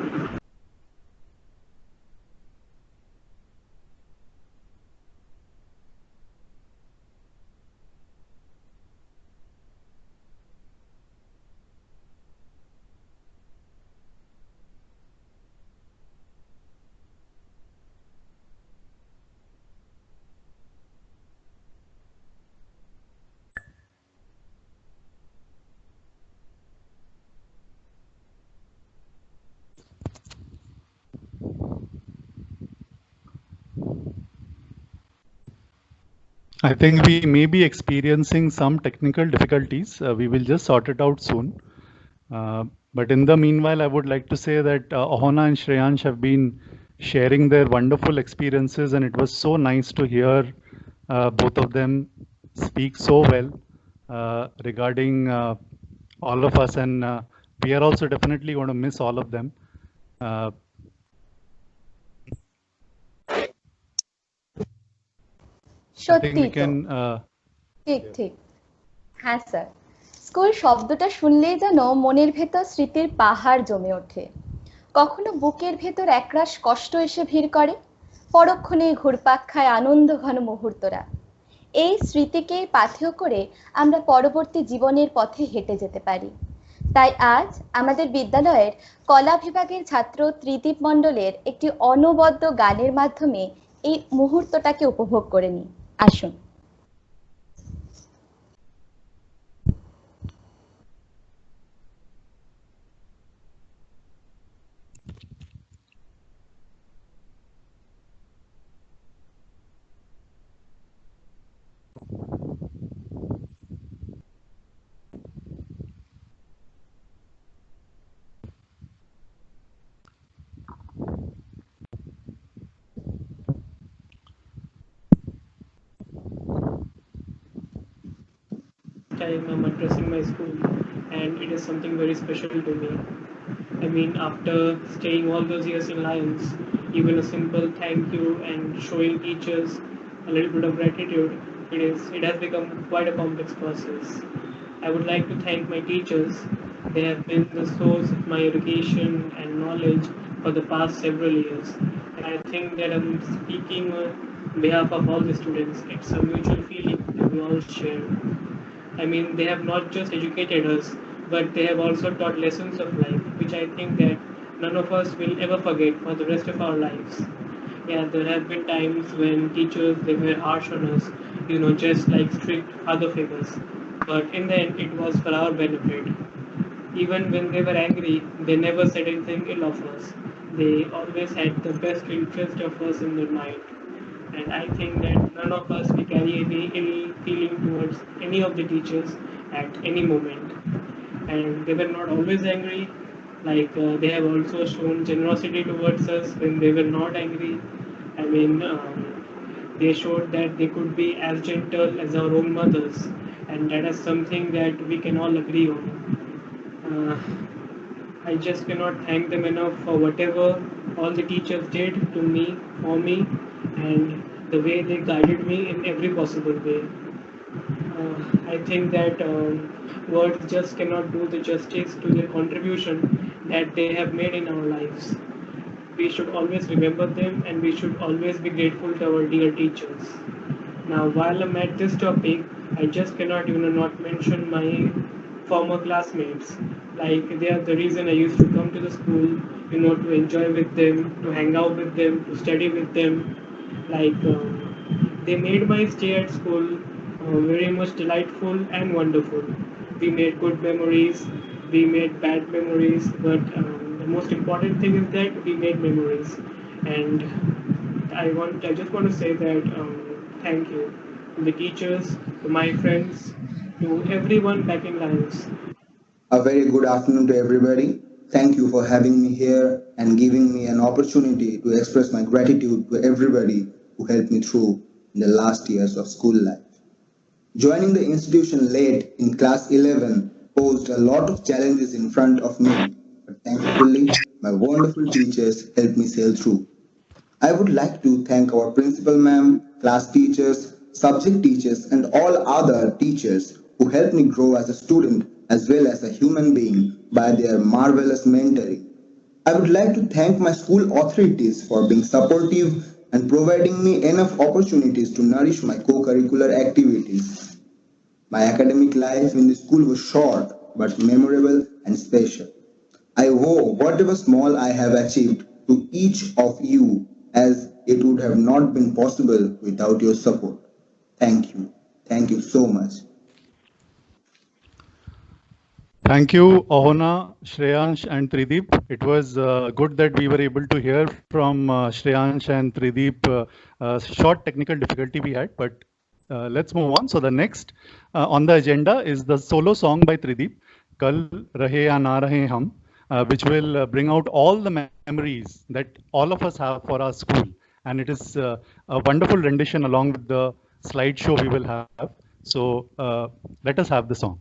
I think we may be experiencing some technical difficulties. We will just sort it out soon. But in the meanwhile, I would like to say that Ahona and Shreyansh have been sharing their wonderful experiences, and it was so nice to hear both of them speak so well regarding all of us, and we are also definitely going to miss all of them. I think we সত্যি তো can. ঠিক ঠিক হ্যাঁ sir school শব্দটা শুনলেই যেন মনের ভেতর স্মৃতির পাহাড় জমে ওঠে কখনো বুকের ভেতর একরাশ কষ্ট এসে ভিড় করে পরক্ষণে ঘুরপাক খায় আনন্দ ঘন মুহূর্তরা এই স্মৃতিকে পাথেয় করে আমরা পরবর্তী জীবনের পথে হেঁটে যেতে পারি তাই আজ আমাদের বিদ্যালয়ের কলা বিভাগের ছাত্র ত্রিদীপ মণ্ডলের একটি অনবদ্য গানের মাধ্যমে এই মুহূর্তটাকে উপভোগ করে নিই আসুন Time I'm addressing my school, and it is something very special to me. I mean, after staying all those years in Lions, even a simple thank you and showing teachers a little bit of gratitude, it has become quite a complex process. I would like to thank my teachers. They have been the source of my education and knowledge for the past several years. And I think that I'm speaking on behalf of all the students. It's a mutual feeling that we all share. I mean, they have not just educated us, but they have also taught lessons of life, which I think that none of us will ever forget for the rest of our lives. Yeah, there have been times when teachers, they were harsh on us, just like strict father figures. But in the end, it was for our benefit. Even when they were angry, they never said anything ill of us. They always had the best interest of us in their mind. And I think that none of us will carry any ill feeling towards any of the teachers at any moment. And they were not always angry, like they have also shown generosity towards us when they were not angry. I mean, they showed that they could be as gentle as our own mothers, and that is something that we can all agree on. I just cannot thank them enough for whatever all the teachers did to me, for me, and the way they guided me in every possible way. I think that words just cannot do the justice to the contribution that they have made in our lives. We should always remember them, and we should always be grateful to our dear teachers. Now, while I'm at this topic, I just cannot not mention my former classmates. Like, they are the reason I used to come to the school, to enjoy with them, to hang out with them, to study with them. Like, they made my stay at school very much delightful and wonderful. We made good memories, we made bad memories, but the most important thing is that we made memories. And I just want to say that thank you to the teachers, to my friends, to everyone back in Lions. A very good afternoon to everybody. Thank you for having me here and giving me an opportunity to express my gratitude to everybody who helped me through in the last years of school life. Joining the institution late in class 11 posed a lot of challenges in front of me, but thankfully, my wonderful teachers helped me sail through. I would like to thank our principal ma'am, class teachers, subject teachers, and all other teachers who helped me grow as a student as well as a human being by their marvelous mentoring. I would like to thank my school authorities for being supportive and providing me enough opportunities to nourish my co-curricular activities. My academic life in the school was short but memorable and special. I owe whatever small I have achieved to each of you, as it would have not been possible without your support. Thank you. Thank you so much. Thank you, Ahona, Shreyansh, and Trideep. It was good that we were able to hear from Shreyansh and Trideep. Short technical difficulty we had, but let's move on. So the next on the agenda is the solo song by Trideep, Kal Rahe Ya Na Rahe Hum, which will bring out all the memories that all of us have for our school. And it is a wonderful rendition along with the slideshow we will have. So let us have the song.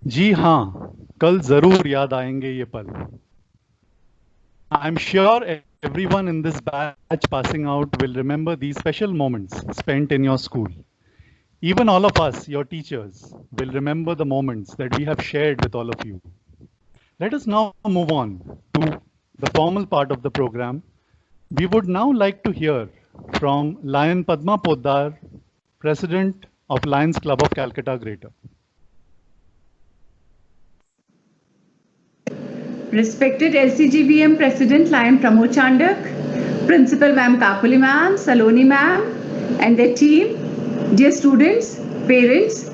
जी हाँ, कल जरूर याद आएंगे ये पल. I'm sure everyone in this batch passing out will remember these special moments spent in your school. Even all of us, your teachers, will remember the moments that we have shared with all of you. Let us now move on to the formal part of the program. We would now like to hear from Lion Padma Poddar, President of Lions Club of Calcutta Greater. Respected LCGVM President Lion Pramod Chandak, Principal Ma'am Kakuli Ma'am, Saloni Ma'am, and their team, dear students, parents,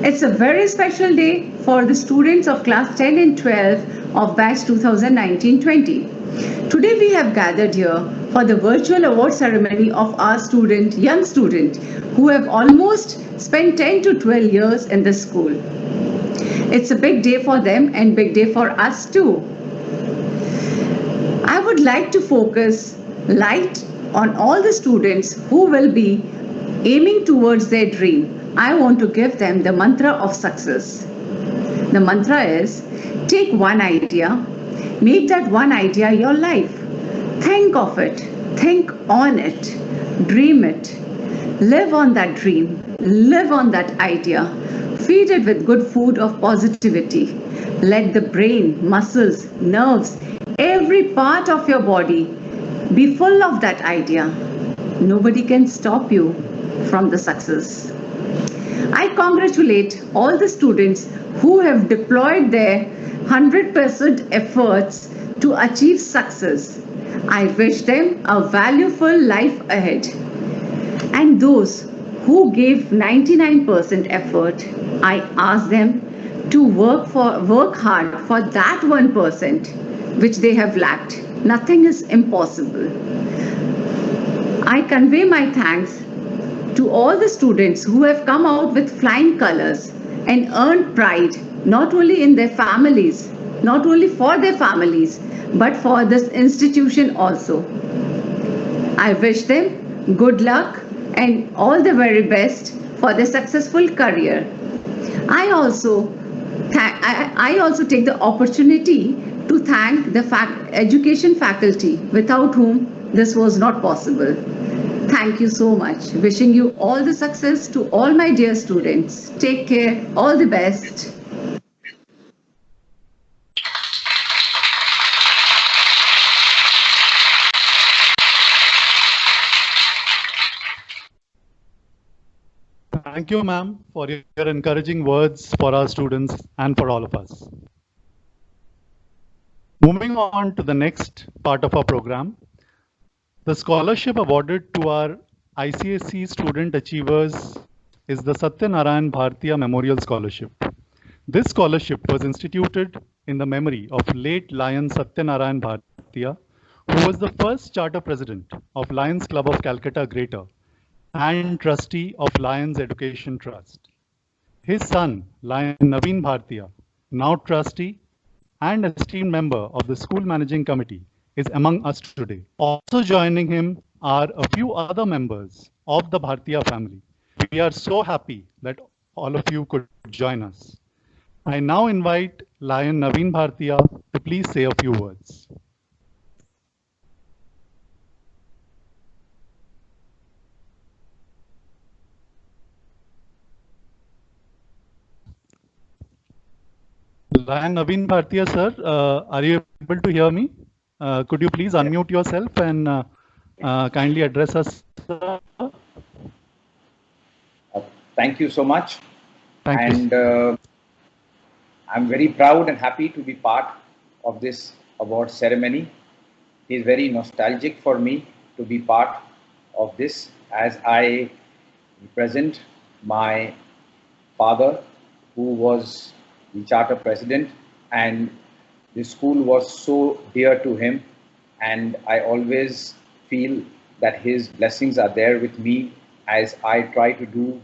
it's a very special day for the students of class 10 and 12 of batch 2019-20. Today we have gathered here for the virtual award ceremony of our student, young student, who have almost spent 10 to 12 years in the school. It's a big day for them and big day for us too. I would like to focus light on all the students who will be aiming towards their dream. I want to give them the mantra of success. The mantra is, take one idea, make that one idea your life. Think of it, think on it, dream it, live on that dream, live on that idea. Feed it with good food of positivity. Let the brain, muscles, nerves, every part of your body be full of that idea. Nobody can stop you from the success. I congratulate all the students who have deployed their 100% efforts to achieve success. I wish them a valuable life ahead. And those who gave 99% effort, I ask them to work hard for that 1% which they have lacked. Nothing is impossible. I convey my thanks to all the students who have come out with flying colors and earned pride not only in their families, not only for their families, but for this institution also. I wish them good luck and all the very best for their successful career. I also take the opportunity to thank the education faculty without whom this was not possible. Thank you so much. Wishing you all the success to all my dear students. Take care. All the best. Thank you, ma'am, for your encouraging words for our students and for all of us. Moving on to the next part of our program, the scholarship awarded to our ICSE student achievers is the Satyanarayan Bhartiya Memorial Scholarship. This scholarship was instituted in the memory of late Lion Satyanarayan Bhartiya, who was the first charter president of Lions Club of Calcutta Greater and trustee of Lions Education Trust. His son, Lion Naveen Bhartiya, now trustee and esteemed member of the school managing committee, is among us today. Also joining him are a few other members of the Bhartiya family. We are so happy that all of you could join us. I now invite Lion Naveen Bhartiya to please say a few words. Lion Naveen Bhartiya, sir, are you able to hear me? Could you please unmute yourself and kindly address us? Thank you so much. Thank you. I'm very proud and happy to be part of this award ceremony. It is very nostalgic for me to be part of this, as I represent my father, who was the charter president, and the school was so dear to him, and I always feel that his blessings are there with me as I try to do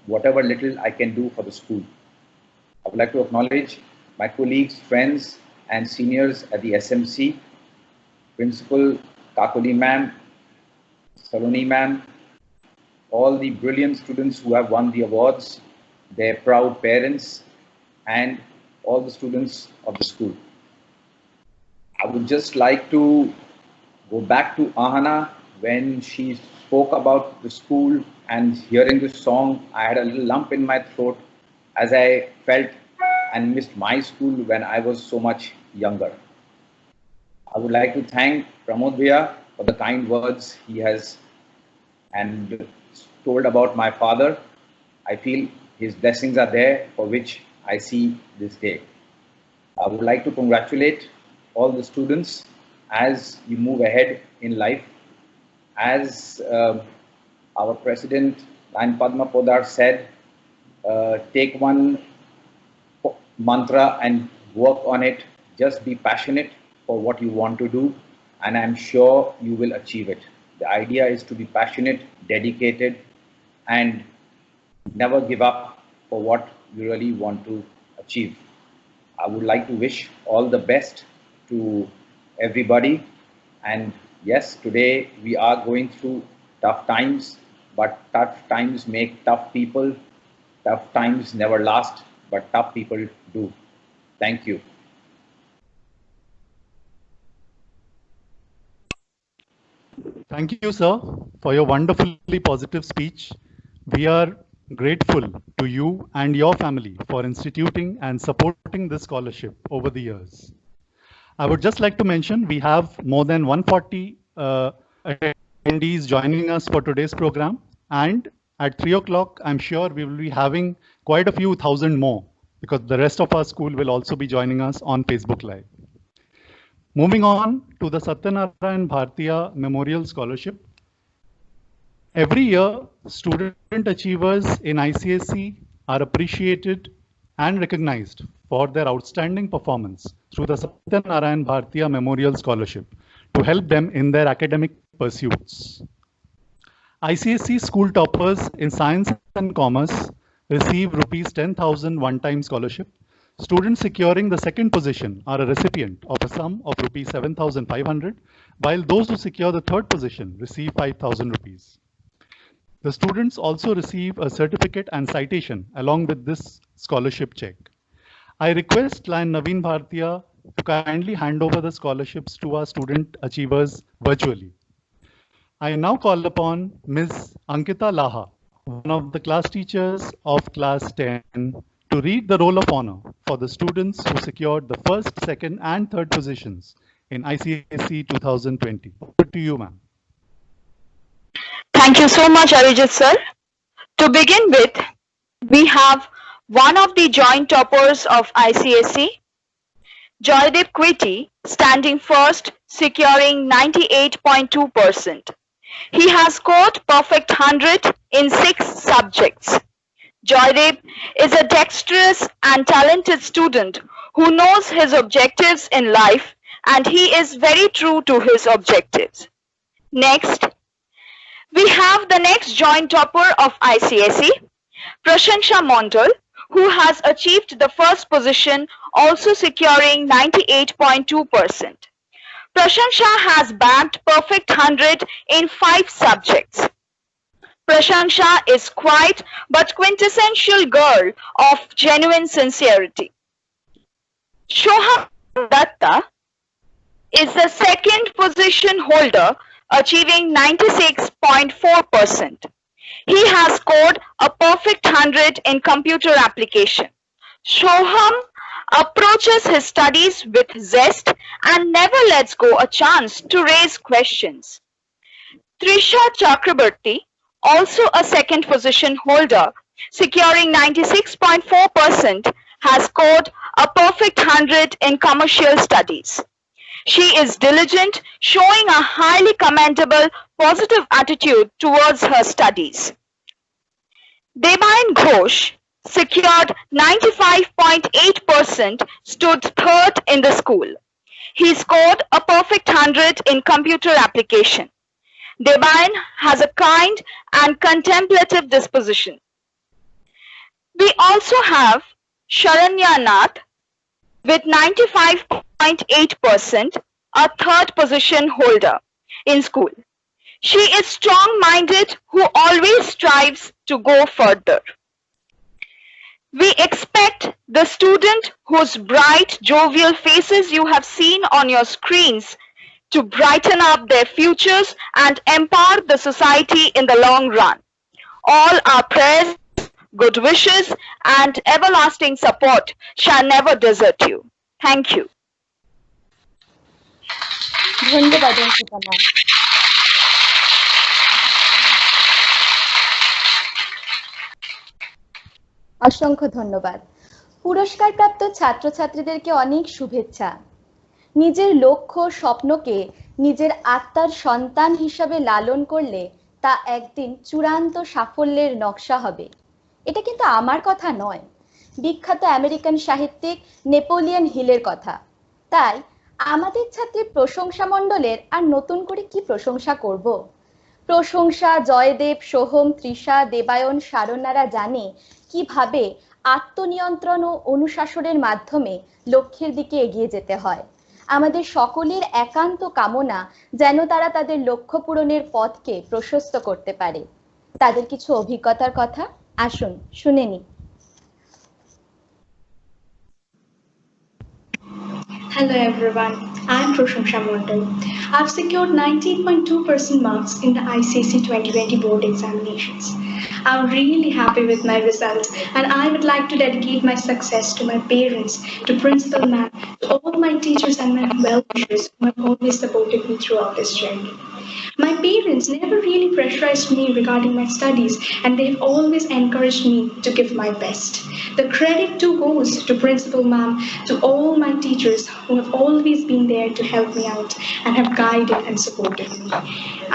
whatever little I can do for the school. I would like to acknowledge my colleagues, friends, and seniors at the SMC, Principal Kakuli ma'am, Saloni ma'am, all the brilliant students who have won the awards, their proud parents, and all the students of the school. I would just like to go back to Ahana when she spoke about the school, and hearing this song, I had a little lump in my throat as I felt and missed my school when I was so much younger. I would like to thank Pramod Bhaiya for the kind words he has and told about my father. I feel his blessings are there, for which I see this day. I would like to congratulate all the students as you move ahead in life. As our president, Lion Padma Podar, said, take one mantra and work on it. Just be passionate for what you want to do, and I'm sure you will achieve it. The idea is to be passionate, dedicated, and never give up for what you really want to achieve. I would like to wish all the best to everybody. And yes, today we are going through tough times, but tough times make tough people. Tough times never last, but tough people do. Thank you. Thank you, sir, for your wonderfully positive speech. We are grateful to you and your family for instituting and supporting this scholarship over the years. I would just like to mention we have more than 140 attendees joining us for today's program, and at 3 o'clock, I'm sure we will be having quite a few thousand more, because the rest of our school will also be joining us on Facebook Live. Moving on to the Satyanarayan Bhartiya Memorial Scholarship. Every year, student achievers in ICSE are appreciated and recognized for their outstanding performance through the Satyanarayan Bhartiya Memorial Scholarship to help them in their academic pursuits. ICSE school toppers in Science and Commerce receive rupees 10,000 one-time scholarship. Students securing the second position are a recipient of a sum of rupees 7,500, while those who secure the third position receive 5,000 rupees. The students also receive a certificate and citation along with this scholarship check. I request Lion Naveen Bhartiya to kindly hand over the scholarships to our student achievers virtually. I now call upon Ms. Ankita Laha, one of the class teachers of class 10, to read the roll of honor for the students who secured the first, second, and third positions in ICSE 2020. Over to you, ma'am. Thank you so much, Arijit sir. To begin with, we have one of the joint toppers of ICSE, Joydeep Kwiti, standing first, securing 98.2%. He has scored perfect 100 in 6 subjects. Joydeep is a dexterous and talented student who knows his objectives in life, and he is very true to his objectives. Next, we have the next joint topper of ICSE, Prashansha Mondal, who has achieved the first position, also securing 98.2%. Prashansha has bagged perfect 100 in 5 subjects. Prashansha is quiet but quintessential girl of genuine sincerity. Shoham Datta is the second position holder, achieving 96.4%. He has scored a perfect 100 in computer application. Shoham approaches his studies with zest and never lets go a chance to raise questions. Trisha Chakraborty, also a second position holder, securing 96.4%, has scored a perfect 100 in commercial studies. She is diligent, showing a highly commendable positive attitude towards her studies. Debayan Ghosh secured 95.8%, stood third in the school. He scored a perfect 100 in computer application. Debayan has a kind and contemplative disposition. We also have Sharanya Nath with 95.8%, a third position holder in school. She is strong-minded who always strives to go further. We expect the student whose bright, jovial faces you have seen on your screens to brighten up their futures and empower the society in the long run. All our prayers, good wishes, and everlasting support shall never desert you. Thank you. ধন্যবাদ Ankita ma'am. অসংখ্য ধন্যবাদ। পুরস্কারপ্রাপ্ত ছাত্রছাত্রীদেরকে অনেক শুভেচ্ছা। নিজের লক্ষ্য স্বপ্নকে নিজের আত্মার সন্তান হিসাবে লালন করলে তা একদিন চূড়ান্ত সাফল্যের নকশা হবে। এটা কিন্তু আমার কথা নয়, বিখ্যাত আমেরিকান সাহিত্যিক নেপোলিয়ন হিলের কথা। তাই আমাদের ছাত্রীর প্রশংসা মণ্ডলের আর নতুন করে কি প্রশংসা করব? প্রশংসা জয়দেব, সোহম, তৃষা, দেবায়ন, শারণ্যারা জানে কিভাবে আত্মনিয়ন্ত্রণ ও অনুশাসনের মাধ্যমে লক্ষ্যের দিকে এগিয়ে যেতে হয়। আমাদের সকলের একান্ত কামনা যেন তারা তাদের লক্ষ্য পূরণের পথকে প্রশস্ত করতে পারে। তাদের কিছু অভিজ্ঞতার কথা আসুন শুনে নিই। Hello everyone, I'm Prashansha Mondal. I've secured 98.2% marks in the ICSE 2020 board examinations. I'm really happy with my results and I would like to dedicate my success to my parents, to Principal Ma'am, to all my teachers and my well-wishers who have always supported me throughout this journey. My parents never really pressurized me regarding my studies and they've always encouraged me to give my best. The credit too goes to Principal Ma'am, to all my teachers who have always been there to help me out and have guided and supported me.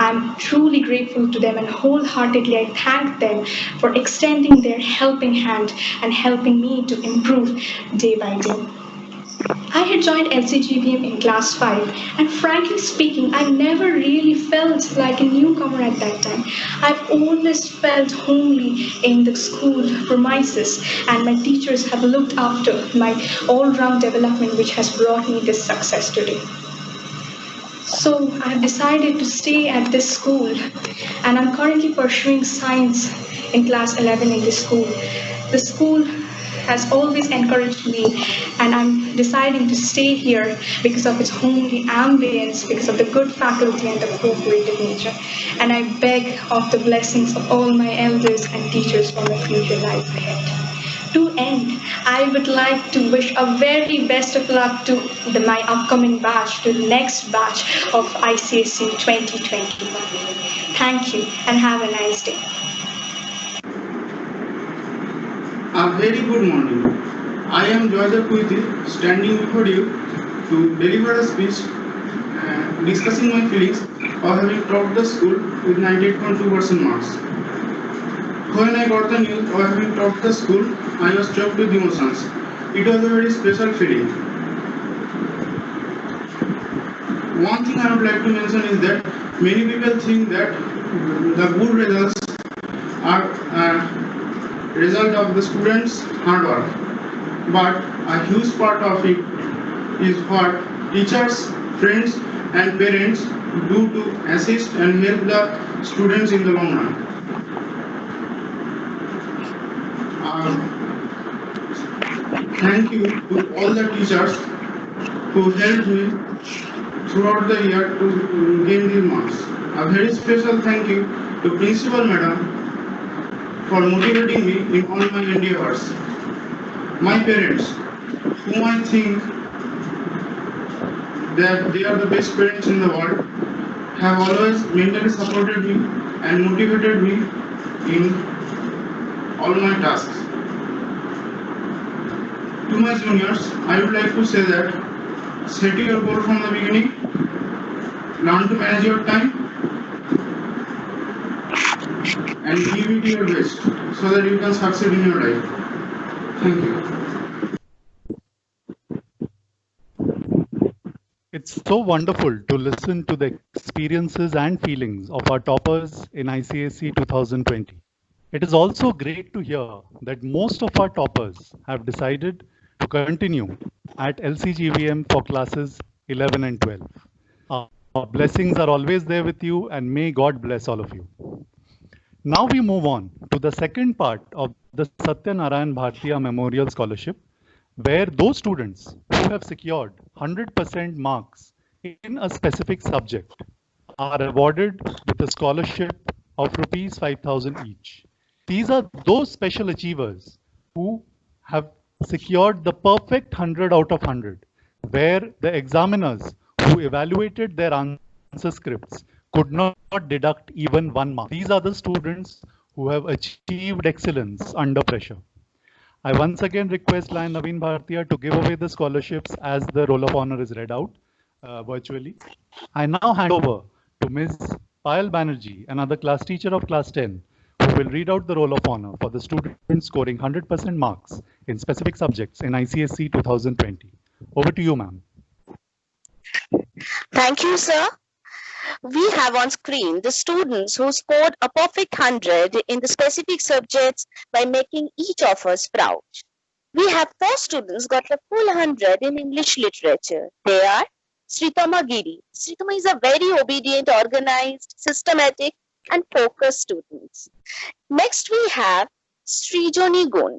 I'm truly grateful to them and wholeheartedly I thank them for extending their helping hand and helping me to improve day by day. I had joined LCGVM in class 5 and frankly speaking, I never really felt like a newcomer at that time. I've always felt homely in the school premises and my teachers have looked after my all-round development which has brought me this success today. So I have decided to stay at this school and I'm currently pursuing science in class 11 in this school. The school has always encouraged me and I'm deciding to stay here because of its homely ambience, because of the good faculty and the cooperative nature. And I beg of the blessings of all my elders and teachers for my future life ahead. To end, I would like to wish a very best of luck to my upcoming batch, to the next batch of ICSE 2021. Thank you and have a nice day. A very good morning. I am Joydev Kuiti, standing before you to deliver a speech discussing my feelings of having topped the school with 98.2% marks. When I got the news of having topped the school, I was struck with emotions. It was a very special feeling. One thing I would like to mention is that many people think that the good results are result of the students' hard work, but a huge part of it is what teachers, friends, and parents do to assist and help the students in the long run. Thank you to all the teachers who helped me throughout the year to gain these marks. A very special thank you to Principal Madam for motivating me in all my endeavors. My parents, whom I think that they are the best parents in the world, have always mentally supported me and motivated me in all my tasks. To my juniors, I would like to say that set your goal from the beginning, learn to manage your time, and give it your best so that you can succeed in your life. Thank you. It's so wonderful to listen to the experiences and feelings of our toppers in ICSE 2020. It is also great to hear that most of our toppers have decided to continue at LCGVM for classes 11 and 12. Our blessings are always there with you, and may God bless all of you. Now we move on to the second part of the Satyanarayan Bhartiya Memorial Scholarship, where those students who have secured 100% marks in a specific subject are awarded with a scholarship of rupees 5,000 each. These are those special achievers who have secured the perfect 100 out of 100, where the examiners who evaluated their answer scripts could not deduct even 1 mark. These are the students who have achieved excellence under pressure. I once again request Lion Naveen Bhartiya to give away the scholarships as the roll of honor is read out virtually. I now hand over to Ms. Payal Banerjee, another class teacher of class 10, who will read out the roll of honor for the students scoring 100% marks in specific subjects in ICSE 2020. Over to you, ma'am. Thank you, sir. We have on screen the students who scored a perfect 100 in the specific subjects by making each of us proud. We have 4 students got a full 100 in English literature. They are Sritama Giri. Sritama is a very obedient, organized, systematic, and focused student. Next, we have Srijoni Gun.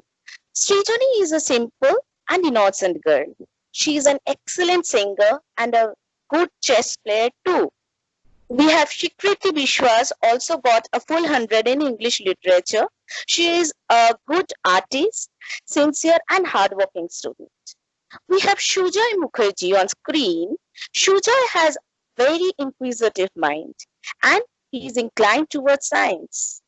Srijoni is a simple and innocent girl. She is an excellent singer and a good chess player too. We have Shikriti Bishwas, also got a full 100 in English literature. She is a good artist, sincere and hardworking student. We have Shujoy Mukherjee on screen. Shujoy has very inquisitive mind and he is inclined towards science.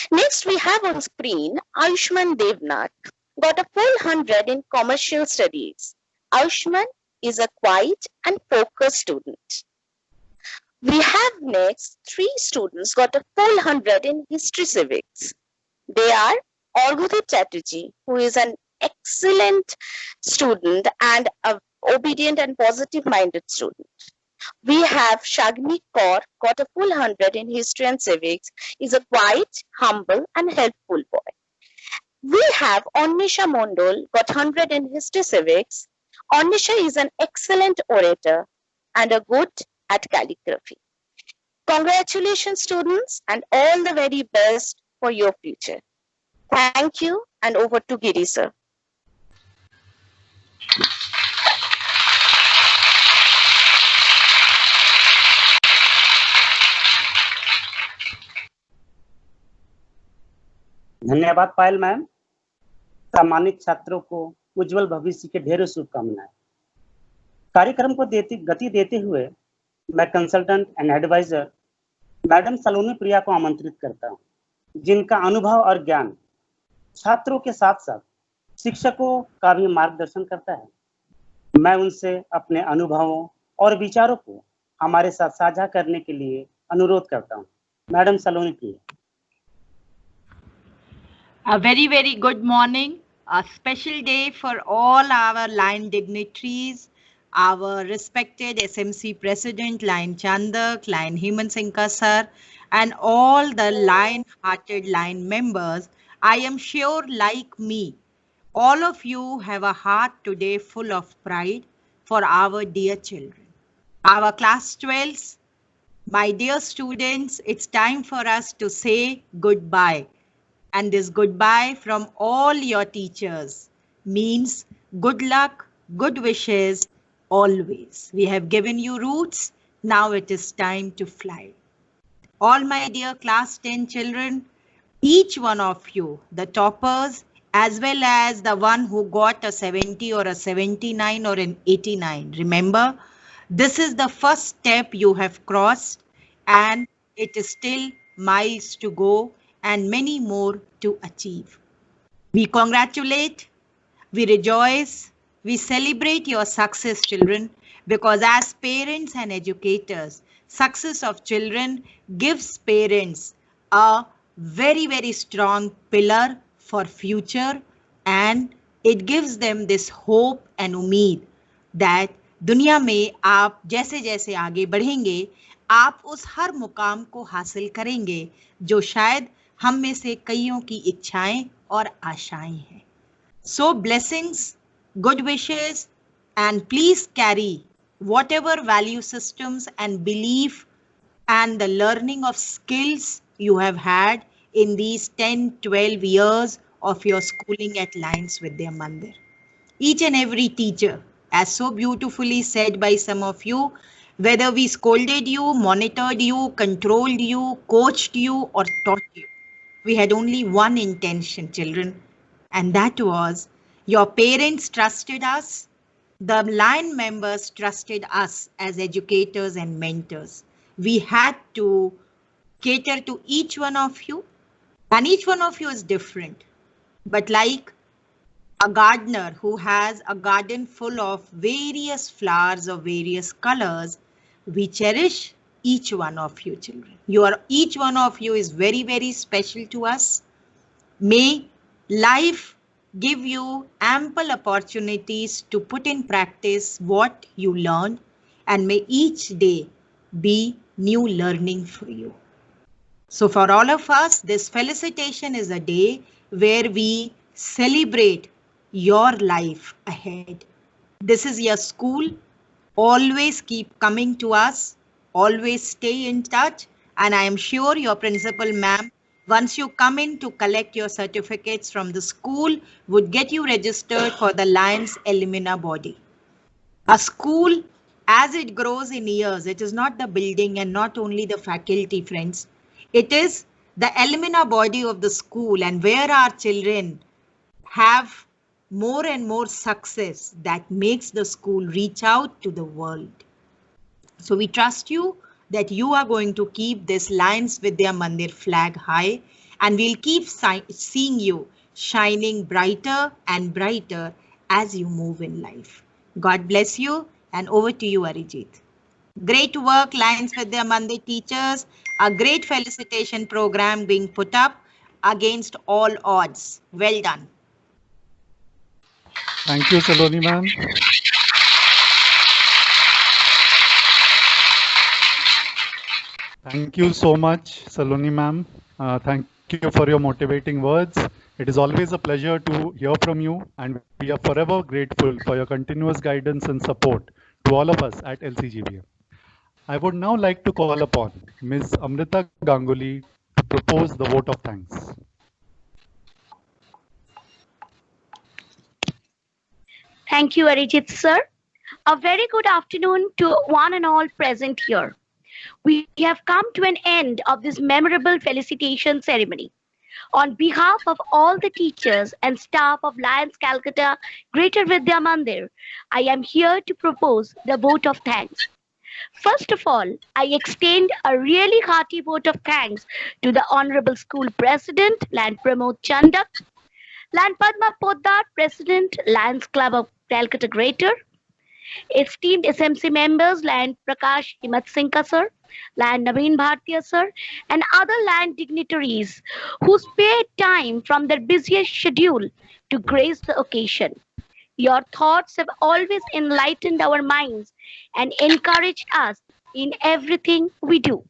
Next, we have on screen Ayushman Devnath, got a full 100 in commercial studies. Ayushman is a quiet and focused student. We have next 3 students got a full 100 in history civics. They are Orgudip Chatterjee, who is an excellent student and an obedient and positive-minded student. We have Shagni Kaur, got a full 100 in history and civics, is a quiet, humble and helpful boy. We have Onmisha Mondol, got 100 in history civics. Onmisha is an excellent orator and a good at calligraphy. Congratulations, students, and all the very best for your future. Thank you, and over to Giri, sir. धन्यवाद पायल ma'am. सम्मानित छात्रों को उज्जवल भविष्य के ढेरों शुभकामनाएं। कार्यक्रम को गति देते हुए मैं कंसल्टेंट एंड एडवाइजर मैडम सलोनी प्रिया को आमंत्रित करता हूं, जिनका अनुभव और ज्ञान छात्रों के साथ साथ शिक्षकों का भी मार्गदर्शन करता है। मैं उनसे अपने अनुभवों और विचारों को हमारे साथ साझा करने के लिए अनुरोध करता हूँ। Madam Saloni please. A very good morning. A special day for all our line dignitaries, our respected SMC President, Line Chandak, Line Hemant Singh sir, and all the line-hearted line members. I am sure, like me, all of you have a heart today full of pride for our dear children. Our class 12s, my dear students, it's time for us to say goodbye. And this goodbye from all your teachers means good luck, good wishes, always. We have given you roots, now it is time to fly. All my dear class 10 children, each one of you, the toppers, as well as the one who got a 70 or a 79 or an 89, remember, this is the first step you have crossed and it is still miles to go and many more to achieve. We congratulate, we rejoice, we celebrate your success, children, because as parents and educators, success of children gives parents a very strong pillar for future, and it gives them this hope and उम्मीद that दुनिया में आप जैसे जैसे आगे बढ़ेंगे, आप उस हर मुकाम को हासिल करेंगे जो शायद हम में से कईयों की इच्छाएं और आशाएं हैं. So blessings, good wishes, and please carry whatever value systems and belief and the learning of skills you have had in these 10-12 years of your schooling at Lions Vidya Mandir. Each and every teacher, as so beautifully said by some of you, whether we scolded you, monitored you, controlled you, coached you, or taught you, we had only one intention, children, and that was your parents trusted us, the line members trusted us as educators and mentors. We had to cater to each one of you, and each one of you is different. But like a gardener who has a garden full of various flowers of various colors, we cherish each one of you, children. Each one of you is very special to us. May life give you ample opportunities to put in practice what you learned, and may each day be new learning for you. So for all of us, this felicitation is a day where we celebrate your life ahead. This is your school. Always keep coming to us. Always stay in touch. And I am sure your principal ma'am, once you come in to collect your certificates from the school, would get you registered for the Lions Alumina body. A school, as it grows in years, it is not the building and not only the faculty, friends. It is the alumina body of the school, and where our children have more and more success that makes the school reach out to the world. So we trust you that you are going to keep this Lions Vidya Mandir flag high, and we'll keep seeing you shining brighter and brighter as you move in life. God bless you, and over to you, Arijit. Great work, Lions Vidya Mandir teachers. A great felicitation program being put up against all odds. Well done. Thank you, Saloni ma'am. Thank you so much, Saloni ma'am. Thank you for your motivating words. It is always a pleasure to hear from you, and we are forever grateful for your continuous guidance and support to all of us at LCGVM. I would now like to call upon Ms. Amrita Ganguly to propose the vote of thanks. Thank you, Arijit sir. A very good afternoon to one and all present here. We have come to an end of this memorable felicitation ceremony. On behalf of all the teachers and staff of Lions Calcutta Greater Vidya Mandir, I am here to propose the vote of thanks. First of all, I extend a really hearty vote of thanks to the Honorable School President, Land Pramod Chandak, Lion Padma Poddar, President, Lions Club of Calcutta Greater, esteemed SMC members, Lion Prakash Himatsingka sir, Lion Naveen Bhartiya sir, and other Lion dignitaries who spared time from their busiest schedule to grace the occasion. Your thoughts have always enlightened our minds and encouraged us in everything we do.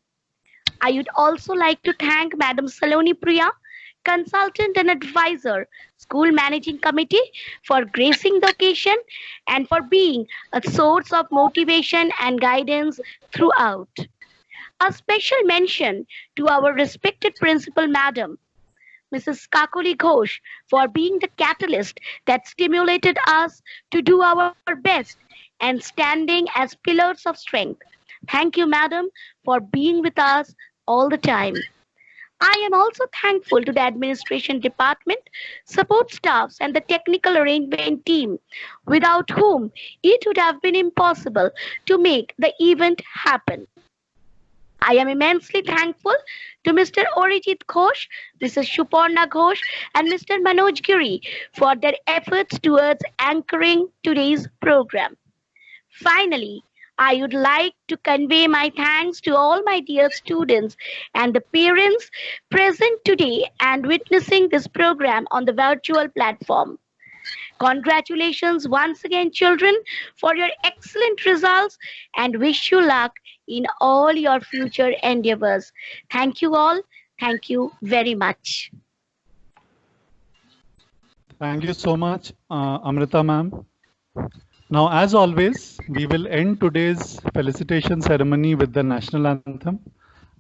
I would also like to thank Madam Saloni Priya, consultant and advisor, School Managing Committee, for gracing the occasion and for being a source of motivation and guidance throughout. A special mention to our respected principal, Madam Mrs. Kakuli Ghosh, for being the catalyst that stimulated us to do our best and standing as pillars of strength. Thank you, Madam, for being with us all the time. I am also thankful to the administration department, support staffs, and the technical arrangement team, without whom it would have been impossible to make the event happen. I am immensely thankful to Mr. Orijit Ghosh, Mrs. Suparna Ghosh, and Mr. Manoj Giri for their efforts towards anchoring today's program. Finally, I would like to convey my thanks to all my dear students and the parents present today and witnessing this program on the virtual platform. Congratulations once again, children, for your excellent results, and wish you luck in all your future endeavors. Thank you all. Thank you very much. Thank you so much, Amrita ma'am. Now, as always, we will end today's felicitation ceremony with the national anthem.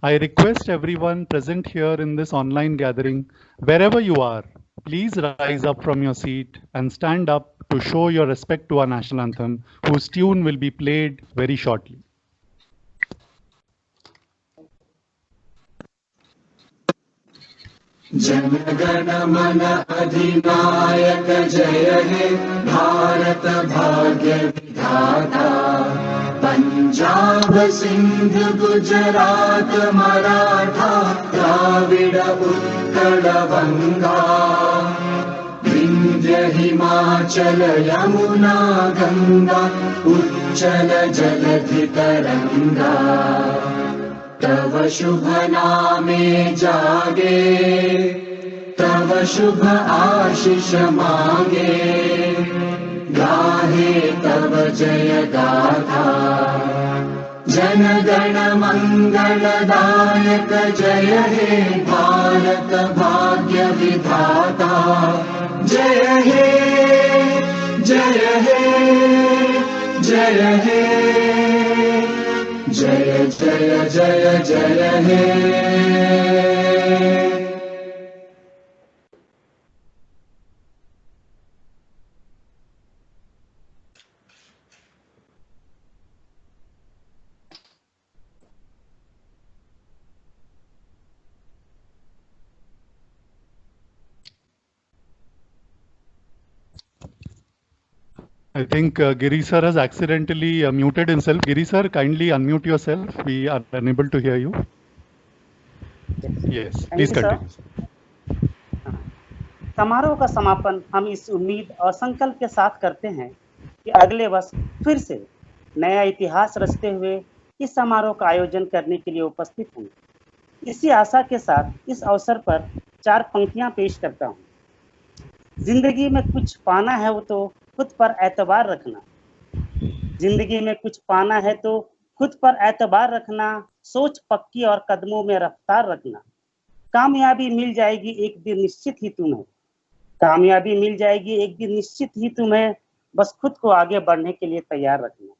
I request everyone present here in this online gathering, wherever you are, please rise up from your seat and stand up to show your respect to our national anthem, whose tune will be played very shortly. जनगण मन अधिनायक जय हे भारत भाग्य विधाता पंजाब सिंध गुजरात मराठा द्राविड़ उत्कल गंगा विंध्य हिमाचल यमुना गंगा उच्चल जलधि तरंगा तव शुभ नामे जागे तव शुभ आशीष मांगे गाहे तव जय गाथा जन गण मंगलदायक जय हे भारत भाग्य विधाता जय हे जय हे जय हे जय जय जय जय हे I think Giri sir has accidentally muted himself. Giri sir, kindly unmute yourself. We are unable to hear you. Yes, please continue. समारोह का समापन हम इस उम्मीद और संकल्प के साथ करते हैं कि अगले वर्ष फिर से नया इतिहास रचते हुए इस समारोह का आयोजन करने के लिए उपस्थित होंगे। इसी आशा के साथ इस अवसर पर 4 पंक्तियां पेश करता हूं। जिंदगी में कुछ पाना है वो तो खुद पर एतबार रखना, जिंदगी में कुछ पाना है तो खुद पर एतबार रखना, सोच पक्की और कदमों में रफ्तार रखना। कामयाबी मिल जाएगी एक दिन निश्चित ही तुम्हें, कामयाबी मिल जाएगी एक दिन निश्चित ही तुम्हें, बस खुद को आगे बढ़ने के लिए तैयार रखना।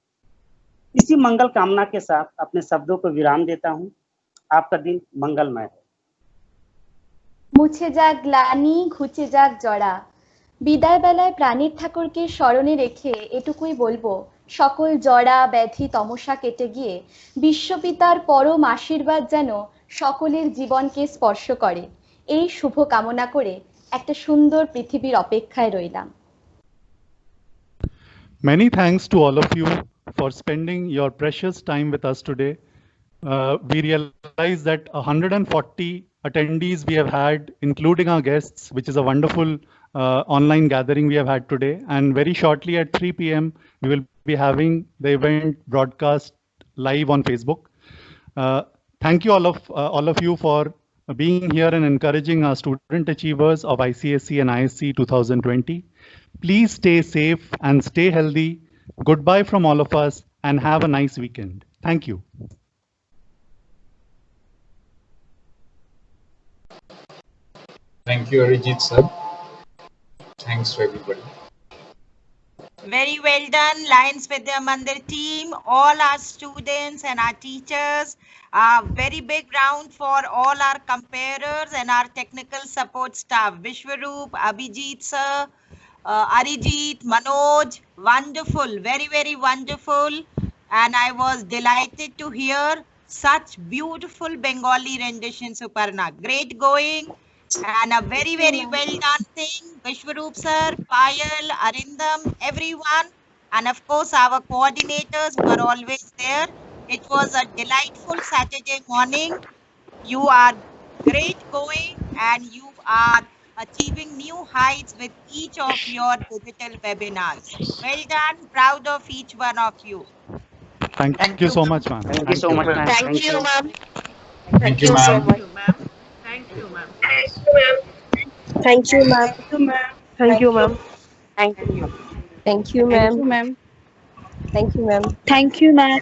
इसी मंगल कामना के साथ अपने शब्दों को विराम देता हूं। आपका दिन मंगलमय हो। মুছে যাক গ্লানি, ঘুচে যাক জড়া। বিদায় বেলায় প্রাণীর ঠাকুরকে স্মরণে রেখে এটুকুই বলবো, সকল জড়া ব্যাধি তমসা কেটে গিয়ে বিশ্বপিতার পরম আশীর্বাদ যেন সকলের জীবনকে স্পর্শ করে, এই শুভ কামনা করে একটা সুন্দর পৃথিবীর অপেক্ষায় রইলাম। Many thanks to all of you for spending your precious time with us today. We realize that 140 attendees we have had, including our guests, which is a wonderful online gathering we have had today. And very shortly at 3 p.m., we will be having the event broadcast live on Facebook. Thank you all of you for being here and encouraging our student achievers of ICSE and ISC 2020. Please stay safe and stay healthy. Goodbye from all of us and have a nice weekend. Thank you. Thank you, Arijit sir. Thanks to everybody. Very well done, Lions Vidya Mandir team, all our students and our teachers. A very big round for all our comparers and our technical support staff. Vishwaroop, Abhijit sir, Arijit, Manoj, wonderful, very, very wonderful. And I was delighted to hear such beautiful Bengali rendition, Suparna. Great going. And a very, very well done thing, Vishwaroop sir, Payal, Arindam, everyone. And of course, our coordinators who are always there. It was a delightful Saturday morning. You are great going and you are achieving new heights with each of your digital webinars. Well done, proud of each one of you. Thank you so much, ma'am. Thank you so much, ma'am. Thank you, ma'am. Thank you, ma'am. Thank you, ma'am. Thank you, ma'am. Thank you, ma'am. Thank you. Thank you, ma'am. Thank you, ma'am. Thank you, ma'am.